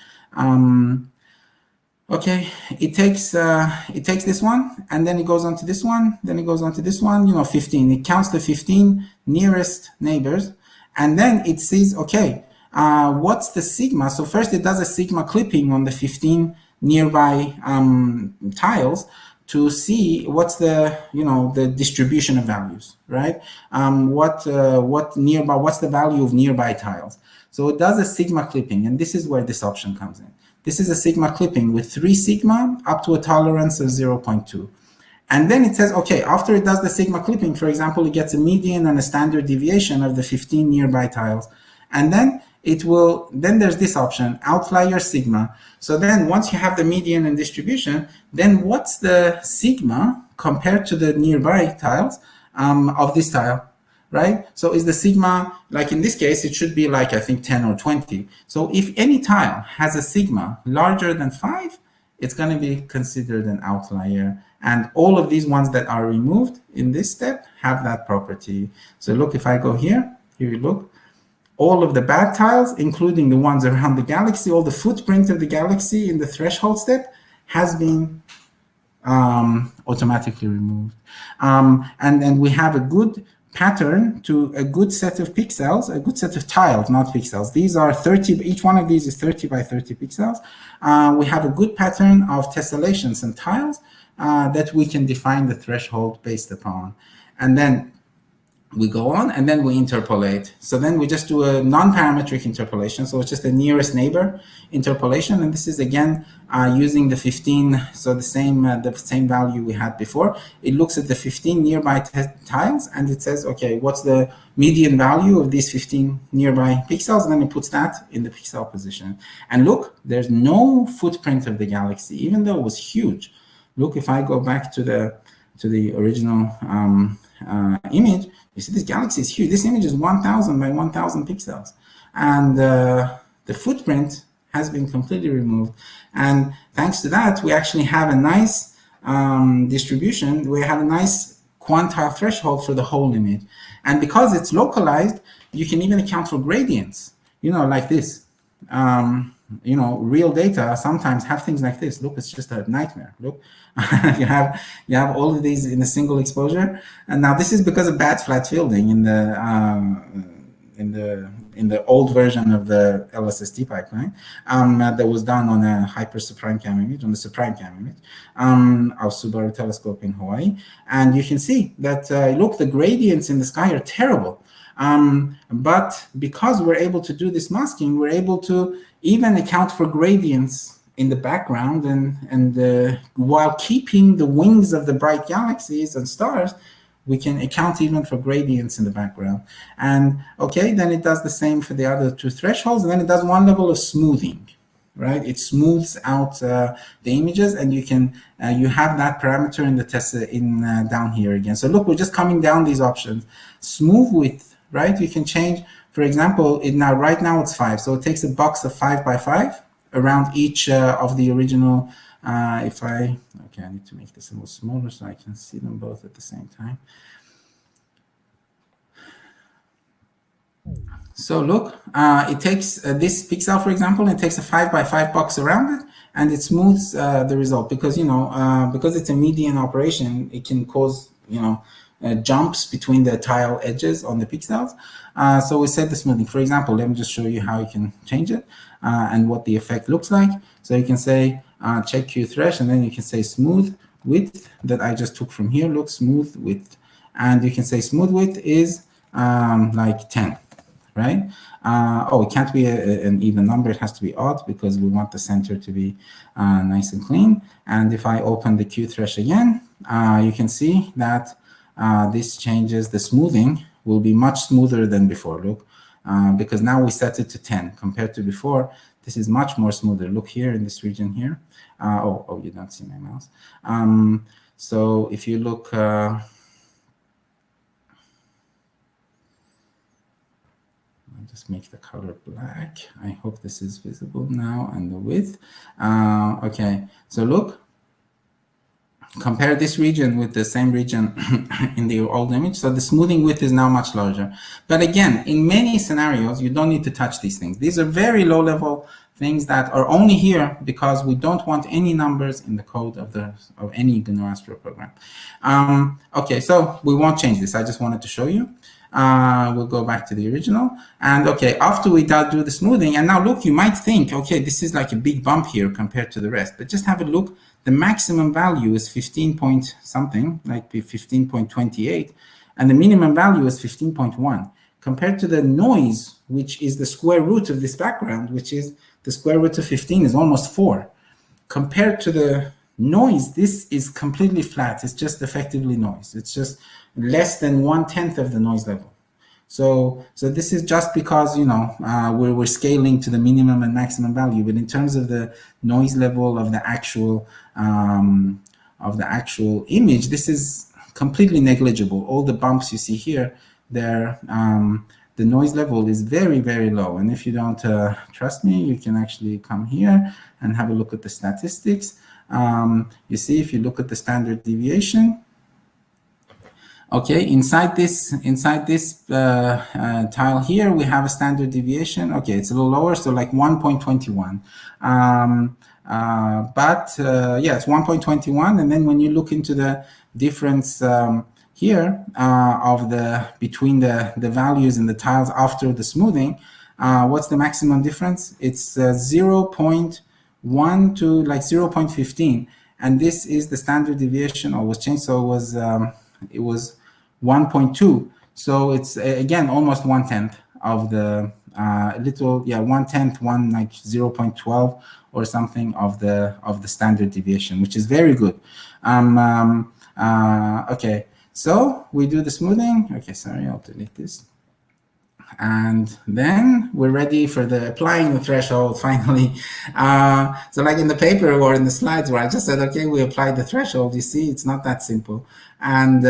A: Okay, it takes this one, and then it goes on to this one, then it goes on to this one, you know, 15. It counts the 15 nearest neighbors, and then it says, okay, what's the sigma? So first it does a sigma clipping on the 15 nearby tiles to see what's the, you know, the distribution of values, right? What's the value of nearby tiles? So it does a sigma clipping, and this is where this option comes in. This is a sigma clipping with 3 sigma up to a tolerance of 0.2. And then it says, okay, after it does the sigma clipping, for example, it gets a median and a standard deviation of the 15 nearby tiles. And then then there's this option, outlier sigma. So then once you have the median and distribution, then what's the sigma compared to the nearby tiles of this tile, right? So is the sigma, like in this case, it should be like, I think 10 or 20. So if any tile has a sigma larger than 5, it's going to be considered an outlier. And all of these ones that are removed in this step have that property. So look, if I go here you look, all of the bad tiles, including the ones around the galaxy, all the footprint of the galaxy in the threshold step has been automatically removed. And we have a good pattern to a good set of pixels, a good set of tiles, not pixels. These are 30, each one of these is 30 by 30 pixels. We have a good pattern of tessellations and tiles that we can define the threshold based upon. And then we go on and then we interpolate. So then we just do a non-parametric interpolation. So it's just the nearest neighbor interpolation. And this is again using the 15. So the same value we had before. It looks at the 15 nearby tiles and it says, okay, what's the median value of these 15 nearby pixels? And then it puts that in the pixel position. And look, there's no footprint of the galaxy, even though it was huge. Look, if I go back to the original image, you see this galaxy is huge. This image is 1,000 by 1,000 pixels. And the footprint has been completely removed. And thanks to that, we actually have a nice distribution. We have a nice quantile threshold for the whole image. And because it's localized, you can even account for gradients, you know, like this. You know, real data sometimes have things like this. Look, it's just a nightmare. Look, you have all of these in a single exposure, and now this is because of bad flat fielding in the old version of the LSST pipeline that was done on a hyper suprime cam image, on the suprime cam image of Subaru telescope in Hawaii, and you can see that look, the gradients in the sky are terrible. But because we're able to do this masking, we're able to even account for gradients in the background and while keeping the wings of the bright galaxies and stars, we can account even for gradients in the background. And okay, then it does the same for the other 2 thresholds, and then it does one level of smoothing. right? It smooths out the images, and you can you have that parameter in the test down here again. So look, we're just coming down these options. Smooth width, right? You can change, for example, right now it's 5, so it takes a box of 5 by 5 around each of the original. I need to make this a little smaller so I can see them both at the same time. So look, it takes this pixel, for example, it takes a 5 by 5 box around it, and it smooths the result, because, you know, because it's a median operation, it can cause, you know, jumps between the tile edges on the pixels. So we set the smoothing. For example, let me just show you how you can change it and what the effect looks like. So you can say check Q thresh, and then you can say smooth width that I just took from here. Look, smooth width, and you can say smooth width is like 10. Right? It can't be an even number. It has to be odd, because we want the center to be nice and clean. And if I open the Q thresh again, you can see that this changes. The smoothing will be much smoother than before. Look, because now we set it to 10 compared to before. This is much more smoother. Look here in this region here. You don't see my mouse. So if you look. Just make the color black. I hope this is visible now, and the width. Okay, so look, compare this region with the same region in the old image. So the smoothing width is now much larger. But again, in many scenarios, you don't need to touch these things. These are very low level things that are only here because we don't want any numbers in the code of any GNU Astro program. Okay, so we won't change this. I just wanted to show you. We'll go back to the original, and okay, after we do the smoothing, and now look, you might think, okay, this is like a big bump here compared to the rest, but just have a look. The maximum value is 15 point something, like 15.28, and the minimum value is 15.1, compared to the noise, which is the square root of this background, which is the square root of 15 is almost 4. Compared to the noise, this is completely flat. It's just effectively noise. It's just less than 1/10 of the noise level. So this is just because, you know, we're scaling to the minimum and maximum value, but in terms of the noise level of the actual image, this is completely negligible. All the bumps you see here, the noise level is very, very low. And if you don't trust me, you can actually come here and have a look at the statistics. You see, if you look at the standard deviation, okay, inside this tile here, we have a standard deviation. Okay, it's a little lower, so like 1.21. Yeah, it's 1.21. And then when you look into the difference here between the values in the tiles after the smoothing, what's the maximum difference? It's 0.1 to like 0.15, and this is the standard deviation, or was changed, so it was 1.2. So it's again almost 1/10 of the 1/10, like 0.12 or something of the standard deviation, which is very good. Okay, so we do the smoothing. Okay, sorry, I'll delete this. And then we're ready for applying the threshold finally. So like in the paper or in the slides where I just said, okay, we applied the threshold. You see, it's not that simple. And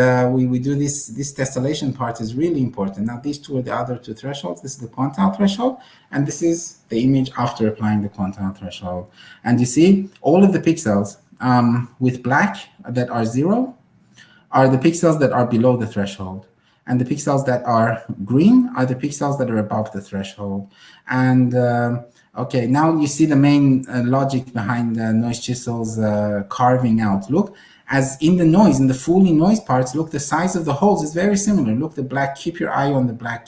A: we do this tessellation part is really important. Now these two are the other two thresholds. This is the quantile threshold, and this is the image after applying the quantile threshold. And you see all of the pixels with black that are 0 are the pixels that are below the threshold. And the pixels that are green are the pixels that are above the threshold. And okay, now you see the main logic behind NoiseChisel's carving out. Look, as in the noise, in the fully noise parts, look, the size of the holes is very similar. Look, the black, keep your eye on the black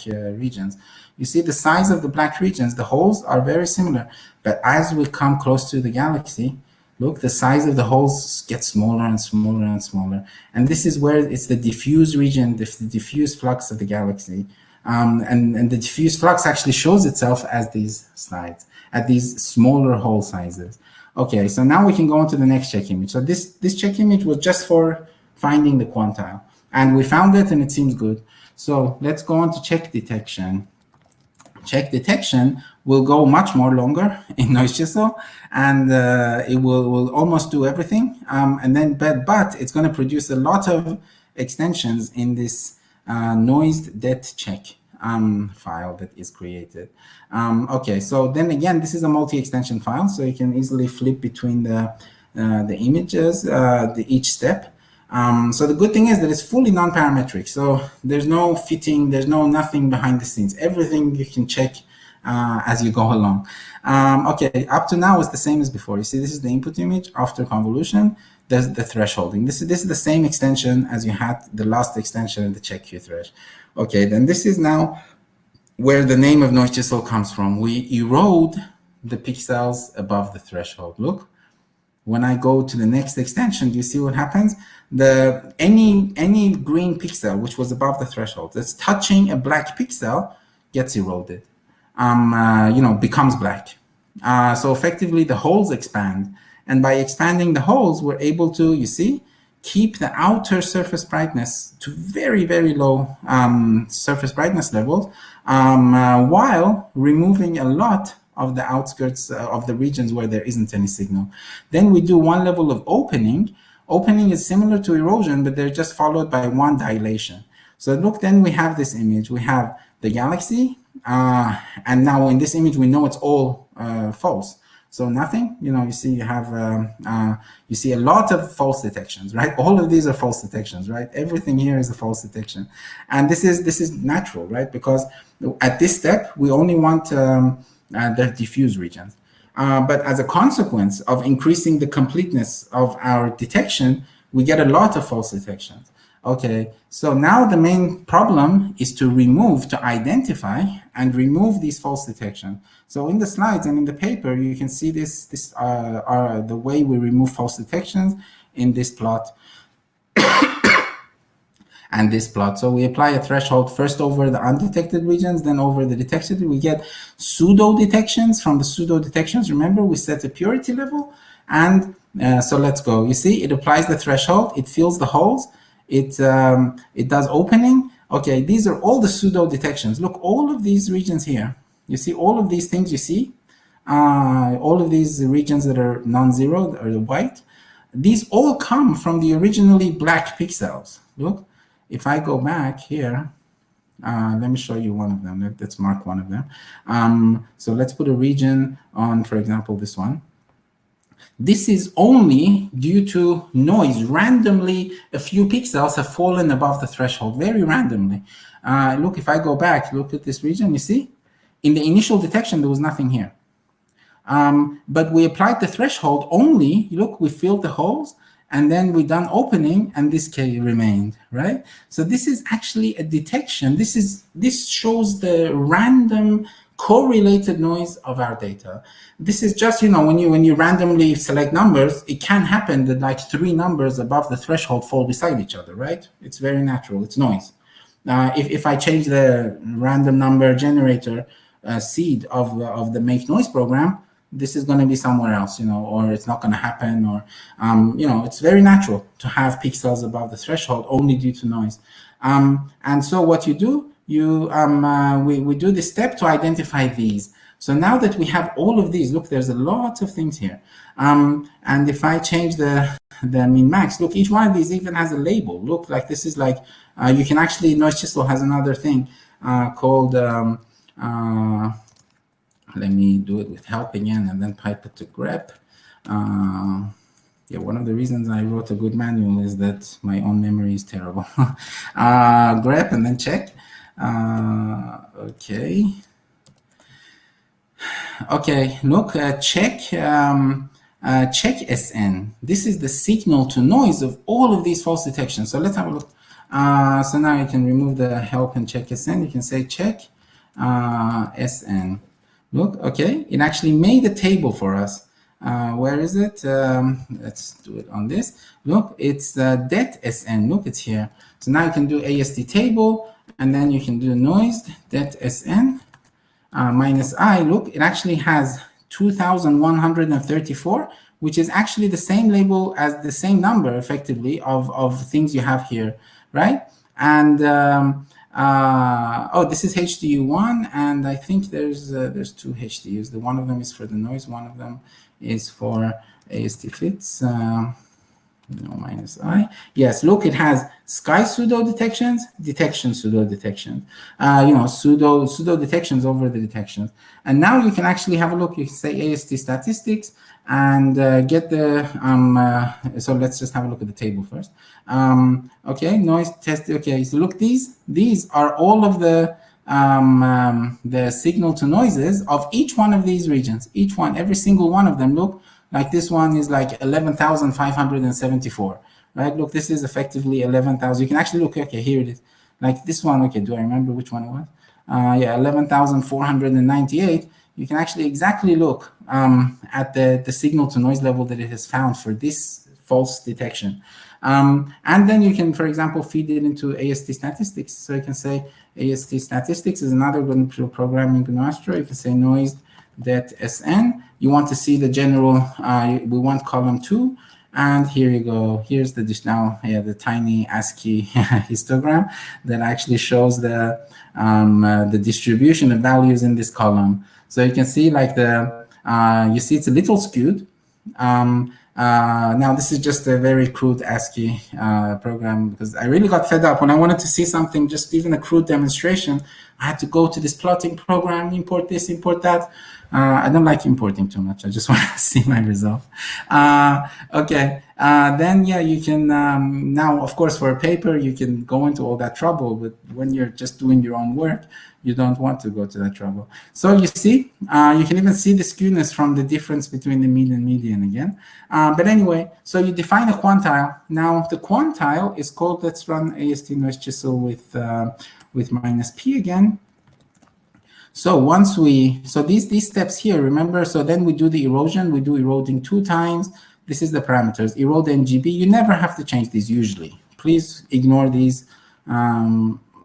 A: regions. You see the size of the black regions, the holes are very similar. But as we come close to the galaxy, look, the size of the holes gets smaller and smaller and smaller. And this is where it's the diffuse region, the diffuse flux of the galaxy. And the diffuse flux actually shows itself as these slides, at these smaller hole sizes. Okay, so now we can go on to the next check image. So this check image was just for finding the quantile. And we found it and it seems good. So let's go on to check detection. check detection will go much more longer in NoiseChisel, and it will almost do everything. And then, but it's going to produce a lot of extensions in this noise.check file that is created. Okay, so then again, this is a multi-extension file, so you can easily flip between the images, each step. So the good thing is that it's fully non-parametric. So there's no fitting, there's nothing behind the scenes. Everything you can check as you go along. Okay, up to now is the same as before. You see, this is the input image. After convolution, there's the thresholding. This is the same extension as you had the last extension in the check Q thresh. Okay, then this is now where the name of NoiseChisel comes from. We erode the pixels above the threshold. Look. When I go to the next extension, do you see what happens? Any green pixel which was above the threshold that's touching a black pixel gets eroded, becomes black. So effectively the holes expand, and by expanding the holes, we're able to, you see, keep the outer surface brightness to very, very low surface brightness levels, while removing a lot of the outskirts of the regions where there isn't any signal. Then we do one level of opening. Opening is similar to erosion, but they're just followed by one dilation. So look, then we have this image. We have the galaxy, and now in this image, we know it's all false. So nothing, you see you have, you see a lot of false detections, right? All of these are false detections, right? Everything here is a false detection. And this is natural, right? Because at this step, we only want the diffuse regions. But as a consequence of increasing the completeness of our detection, we get a lot of false detections. Okay, so now the main problem is to identify and remove these false detections. So in the slides and in the paper, you can see this are the way we remove false detections in this plot. And this plot. So we apply a threshold first over the undetected regions, then over the detected. We get pseudo detections. From the pseudo detections, remember, we set a purity level. And so let's go. You see, it applies the threshold. It fills the holes. It does opening. Okay, these are all the pseudo detections. Look, all of these regions here. You see all of these things you see? All of these regions that are non-zero, or the white. These all come from the originally black pixels. Look. If I go back here, let me show you one of them. Let's mark one of them. So let's put a region on, for example, this one. This is only due to noise. Randomly, a few pixels have fallen above the threshold, very randomly. Look, if I go back, look at this region, you see? In the initial detection, there was nothing here. But we applied the threshold only, look, we filled the holes, and then we done opening, and this K remained, right? So this is actually a detection. This shows the random correlated noise of our data. This is just, when you randomly select numbers, it can happen that like 3 numbers above the threshold fall beside each other, right? It's very natural. It's noise. If I change the random number generator seed of the make noise program, this is going to be somewhere else, or it's not going to happen, or, it's very natural to have pixels above the threshold only due to noise. And so what you do, we do this step to identify these. So now that we have all of these, look, there's a lot of things here. And if I change the min max, look, each one of these even has a label. Look, like this is like, you can actually, NoiseChisel has another thing called, let me do it with help again and then pipe it to grep. Yeah, one of the reasons I wrote a good manual is that my own memory is terrible. Grep and then check. Okay. Okay, look, check SN. This is the signal to noise of all of these false detections. So let's have a look. So now you can remove the help and check SN. You can say check SN. Look, okay, it actually made a table for us. Where is it? Let's do it on this. Look, it's det SN. Look, it's here. So now you can do AST table, and then you can do noise det SN minus I. Look, it actually has 2,134, which is actually the same label as the same number, effectively, of things you have here, right? And Oh, this is HDU1, and I think there's two HDUs. The one of them is for the noise, one of them is for AST fits. No, minus I. Yes, look, it has sky pseudo detections, detection pseudo detections. Pseudo detections over the detections. And now you can actually have a look. You can say AST statistics and get the. So let's just have a look at the table first. Okay, noise test. Okay, so look, these are all of the signal to noises of each one of these regions. Each one, every single one of them. Look. Like this one is like 11,574, right? Look, this is effectively 11,000. You can actually look, okay, here it is. Like this one, okay, do I remember which one it was? Yeah, 11,498. You can actually exactly look at the signal to noise level that it has found for this false detection. And then you can, for example, feed it into AST statistics. So you can say AST statistics is another good programming Gnostro. You can say noise that SN. You want to see the general, we want column 2, and here you go. Here's the the tiny ASCII histogram that actually shows the distribution of values in this column. So you can see like you see it's a little skewed. Now this is just a very crude ASCII program because I really got fed up when I wanted to see something, just even a crude demonstration. I had to go to this plotting program, import this, import that. I don't like importing too much. I just want to see my result. Okay, then yeah, you can now, of course, for a paper, you can go into all that trouble, but when you're just doing your own work, you don't want to go to that trouble. So you see, you can even see the skewness from the difference between the mean and median again. But anyway, so you define a quantile. Now the quantile is called, let's run AST NoiseChisel with minus P again. So once these steps here, remember, so then we do the erosion, we do eroding 2 times. This is the parameters, erode NGB. You never have to change these usually. Please ignore these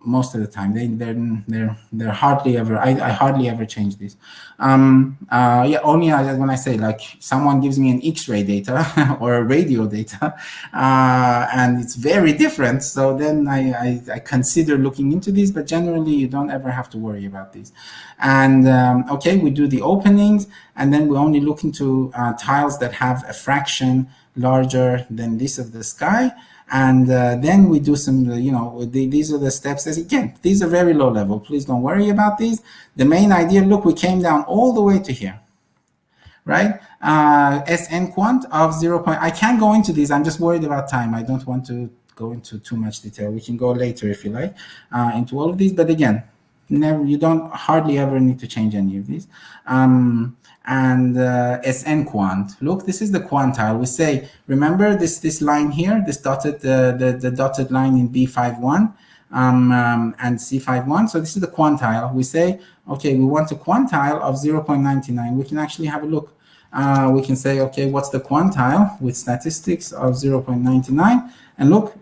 A: most of the time. They're hardly ever, I hardly ever change these. Yeah, only when I say like someone gives me an X-ray data or a radio data and it's very different. So then I consider looking into these, but generally you don't ever have to worry about these. And okay, we do the openings and then we only look into tiles that have a fraction larger than this of the sky. And then we do some, these are the steps. As again, these are very low level. Please don't worry about these. The main idea, look, we came down all the way to here, right? SN quant of 0. I can't go into these. I'm just worried about time. I don't want to go into too much detail. We can go later if you like into all of these. But again, you don't hardly ever need to change any of these. And SN quant. Look, this is the quantile. We say, remember this line here, this dotted the dotted line in B51 and C51. So this is the quantile. We say, okay, we want a quantile of 0.99. We can actually have a look. We can say, okay, what's the quantile with statistics of 0.99? And look,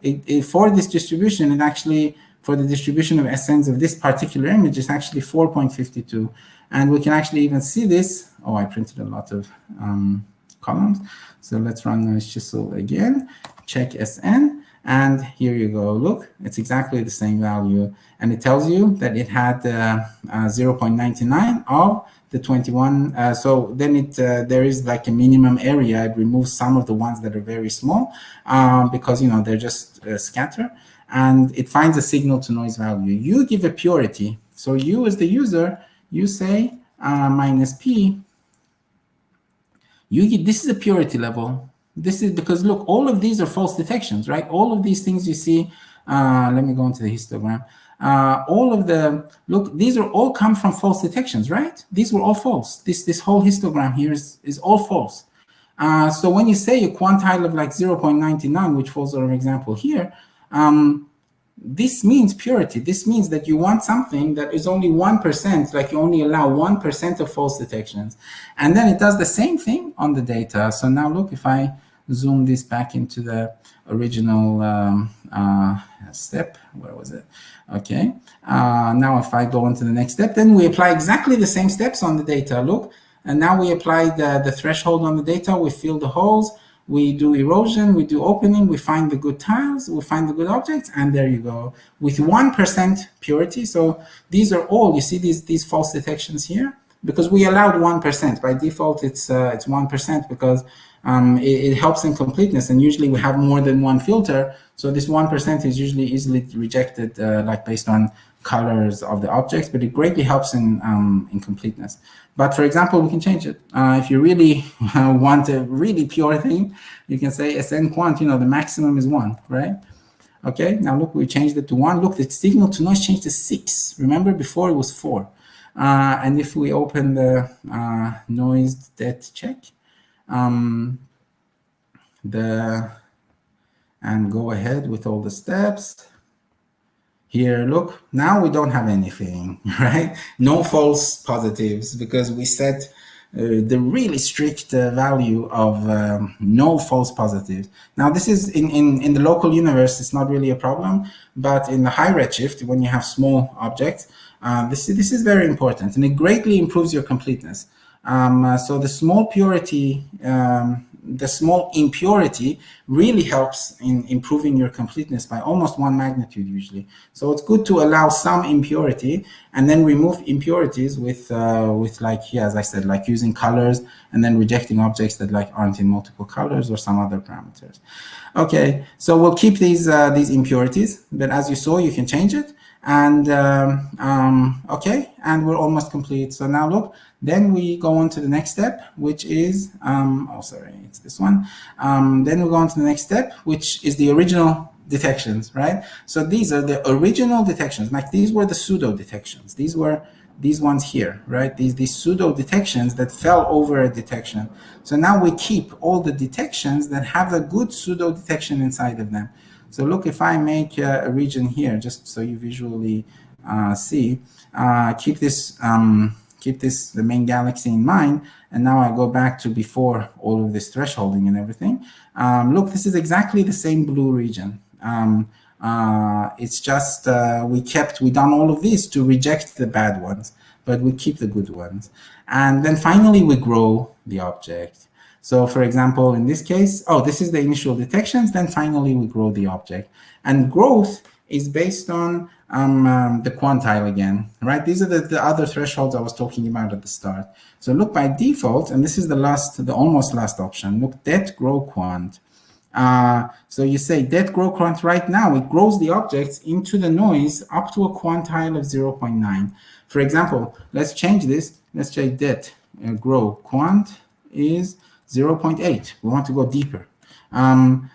A: for this distribution, it actually, for the distribution of SNs of this particular image, is actually 4.52. And we can actually even see this. Oh, I printed a lot of columns. So let's run NoiseChisel again, check SN, and here you go. Look, it's exactly the same value. And it tells you that it had 0.99 of the 21. So then there is like a minimum area. It removes some of the ones that are very small because, they're just scatter. And it finds a signal to noise value. You give a purity. So you as the user, you say minus P. This is a purity level. This is because look, all of these are false detections, right? All of these things you see. Let me go into the histogram. These are all come from false detections, right? These were all false. This whole histogram here is all false. So when you say a quantile of like 0.99, which falls our example here, this means purity. This means that you want something that is only 1%, like you only allow 1% of false detections. And then it does the same thing on the data. So now look, if I zoom this back into the original step, where was it? Okay. Now if I go into the next step, then we apply exactly the same steps on the data. Look, and now we apply the threshold on the data. We fill the holes. we do erosion, we do opening, we find the good tiles, we find the good objects, and there you go. With 1% purity, so these are all, you see these false detections here? Because we allowed 1%. By default, it's 1% because it helps in completeness, and usually we have more than one filter, so this 1% is usually easily rejected, like based on colors of the objects, but it greatly helps in completeness. But for example, we can change it. If you really want a really pure thing, you can say SN quant, the maximum is 1, right? Okay, now look, we changed it to 1. Look, the signal to noise changed to 6. Remember, before it was 4. And if we open the noise det check, and go ahead with all the steps, here, look, now we don't have anything, right? No false positives because we set the really strict value of no false positives. Now, this is in the local universe, it's not really a problem, but in the high redshift, when you have small objects, this is very important, and it greatly improves your completeness. So the small purity, the small impurity really helps in improving your completeness by almost 1 magnitude usually. So it's good to allow some impurity and then remove impurities with like, yeah, as I said, like using colors and then rejecting objects that like aren't in multiple colors or some other parameters. Okay, so we'll keep these impurities, but as you saw, you can change it. And okay, and we're almost complete. So now look, then we go on to the next step, which is oh sorry, it's this one. Then we go on to the next step, which is the original detections, right? So these are the original detections. Like these were the pseudo detections. These were these ones here, right? These pseudo detections that fell over a detection. So now we keep all the detections that have a good pseudo detection inside of them. So look, if I make a region here, just so you visually see, keep this the main galaxy in mind, and now I go back to before all of this thresholding and everything. Look, this is exactly the same blue region. It's just we done all of this to reject the bad ones, but we keep the good ones, and then finally we grow the object. So for example, in this case, oh, this is the initial detections, then finally we grow the object. And growth is based on the quantile again, right? These are the other thresholds I was talking about at the start. So look, by default, and this is the almost last option, look, det grow quant. So you say det grow quant right now, it grows the objects into the noise up to a quantile of 0.9. For example, let's change this. Let's say det grow quant is 0.8. We want to go deeper.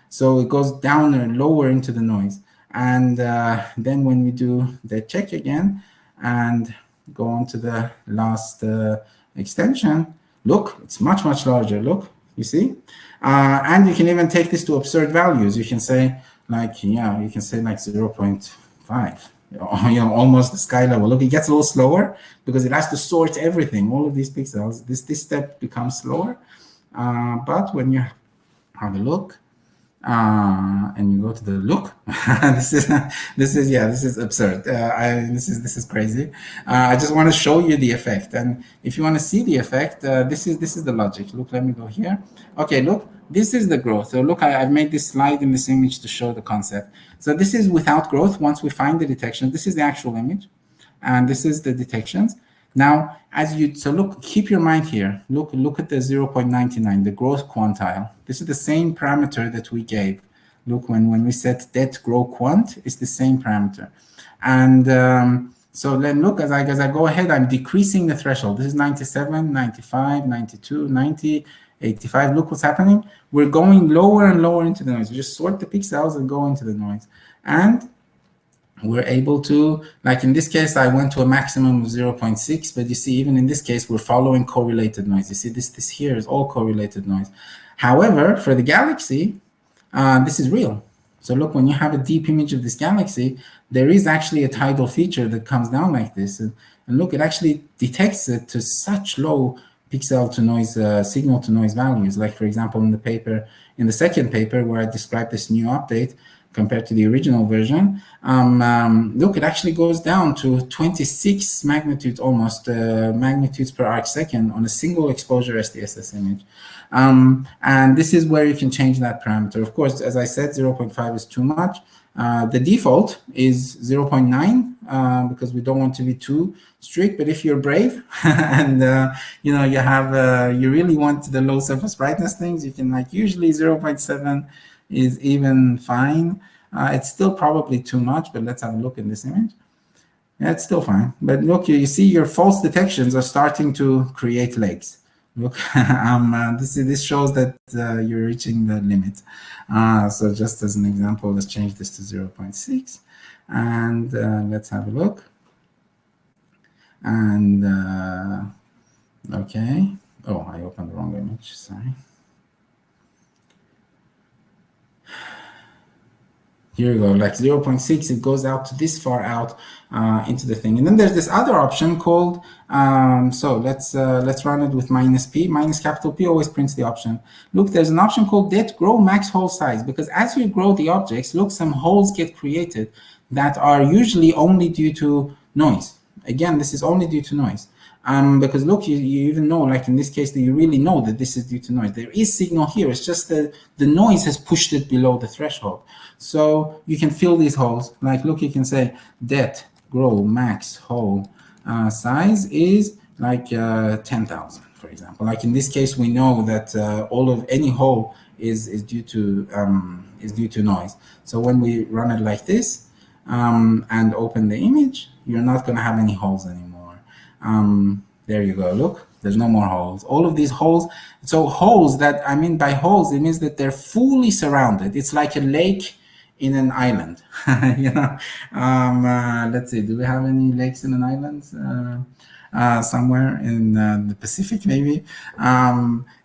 A: So it goes down or lower into the noise. And then when we do the check again and go on to the last extension, look, it's much, much larger. Look, you see? And you can even take this to absurd values. You can say like, yeah, you can say like 0.5. Almost the sky level. Look, it gets a little slower because it has to sort everything, all of these pixels. This step becomes slower. But when you have a look and you go to the look, this is absurd. This is crazy. I just want to show you the effect, and if you want to see the effect, this is the logic. Look, let me go here. Okay, look, this is the growth. So look, I've made this slide in this image to show the concept. So this is without growth. Once we find the detection, this is the actual image, and this is the detections. Now, so look, keep your mind here. Look at the 0.99, the growth quantile. This is the same parameter that we gave. Look, when we set det grow quant, it's the same parameter. And so then look, as I go ahead, I'm decreasing the threshold. This is 97, 95, 92, 90, 85. Look what's happening. We're going lower and lower into the noise. We just sort the pixels and go into the noise. And we're able to, like in this case, I went to a maximum of 0.6, but you see, even in this case, we're following correlated noise. You see, this here is all correlated noise. However, for the galaxy, this is real. So look, when you have a deep image of this galaxy, there is actually a tidal feature that comes down like this. And look, it actually detects it to such low pixel to noise, signal to noise values. Like for example, in the second paper where I described this new update, compared to the original version, look, it actually goes down to 26 magnitudes, almost magnitudes per arc second on a single exposure SDSS image. And this is where you can change that parameter. Of course, as I said, 0.5 is too much. The default is 0.9 because we don't want to be too strict. But if you're brave and you know you really want the low surface brightness things, you can usually 0.7 is even fine. It's still probably too much, but let's have a look in this image. Yeah, it's still fine. But look, you see your false detections are starting to create legs. Look, this shows that you're reaching the limit. So just as an example, let's change this to 0.6. And let's have a look. And okay. Oh, I opened the wrong image, sorry. Here you go, 0.6, it goes out to this far out into the thing. And then there's this other option called, so let's run it with -p. -P always prints the option. Look, there's an option called det grow max hole size, because as you grow the objects, look, some holes get created that are usually only due to noise. Again, this is only due to noise. Because look, you even know, in this case, that you really know that this is due to noise. There is signal here. It's just that the noise has pushed it below the threshold. So you can fill these holes. Look, you can say det grow max hole size is 10,000, for example. In this case, we know that any hole is due to noise. So when we run it like this and open the image, you're not going to have any holes anymore. There you go. Look, there's no more holes. All of these holes. So holes, that I mean by holes, it means that they're fully surrounded. It's like a lake in an island. Let's see. Do we have any lakes in an island? Somewhere in the Pacific, maybe.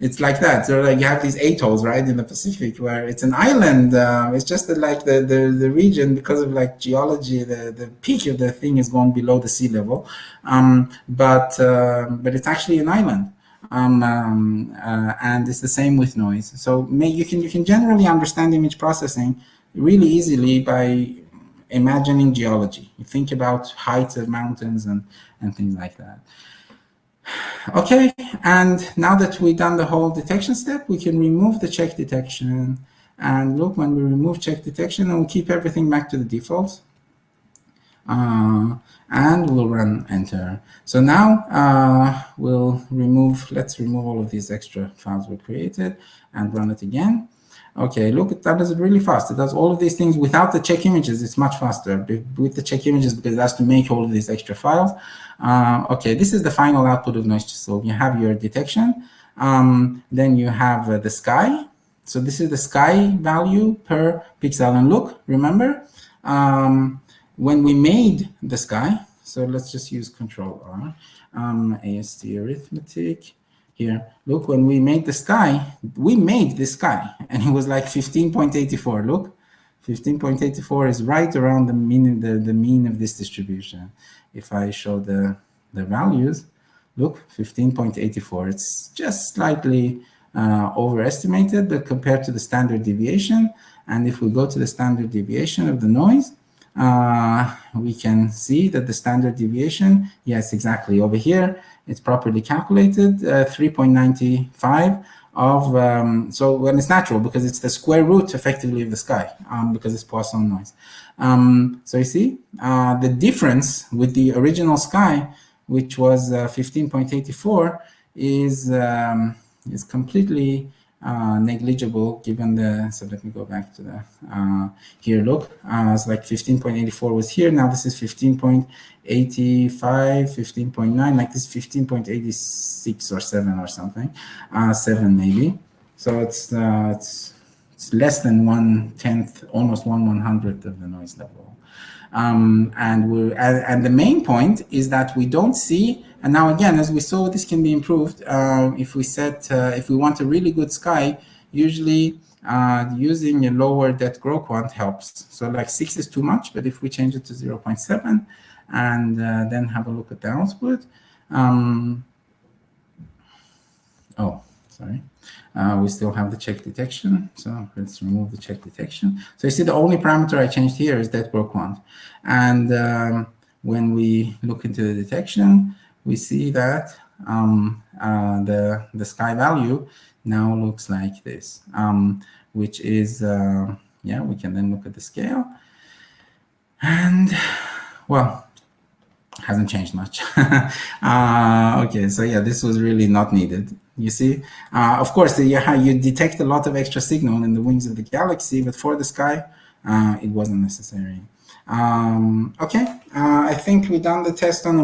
A: It's like that. So you have these atolls, right, in the Pacific, where it's an island. It's just that the region, because of geology, the peak of the thing is going below the sea level, but it's actually an island. And it's the same with noise. So you can generally understand image processing really easily by imagining geology. You think about heights of mountains and things like that. Okay, and now that we've done the whole detection step, we can remove the check detection. And look, when we remove check detection, and we'll keep everything back to the default. And we'll run enter. So now let's remove all of these extra files we created and run it again. Okay, look, that does it really fast. It does all of these things without the check images. It's much faster. With the check images, because it has to make all of these extra files. Okay, this is the final output of NoiseChisel. You have your detection. Then you have the sky. So this is the sky value per pixel. And look, remember, when we made the sky, so let's just use Control-R, AST arithmetic. Here, look, when we made the sky, we made this sky, and it was 15.84. Look, 15.84 is right around the mean of this distribution. If I show the values, look, 15.84. It's just slightly overestimated, but compared to the standard deviation, and if we go to the standard deviation of the noise, we can see that the standard deviation, yes, exactly over here, it's properly calculated, 3.95 of, so when it's natural, because it's the square root effectively of the sky, because it's Poisson noise. So you see, the difference with the original sky, which was 15.84, is completely negligible given the, so let me go back to the, here, look, it's 15.84 was here, now this is 15.85, 15.9, this 15.86 or 7 or something, 7 maybe. So it's less than 1/10, almost 1/100th of the noise level. And the main point is that we don't see, and now again, as we saw, this can be improved. If we want a really good sky, usually using a lower det grow quant helps. So 6 is too much, but if we change it to 0.7 and then have a look at the output. We still have the check detection, so let's remove the check detection. So you see the only parameter I changed here is det grow quant. And when we look into the detection, we see that the sky value now looks like this, which is, yeah, we can then look at the scale. And, well, hasn't changed much. Okay, so yeah, this was really not needed. You see, of course, you detect a lot of extra signal in the wings of the galaxy, but for the sky, it wasn't necessary. Okay, I think we've done the test on the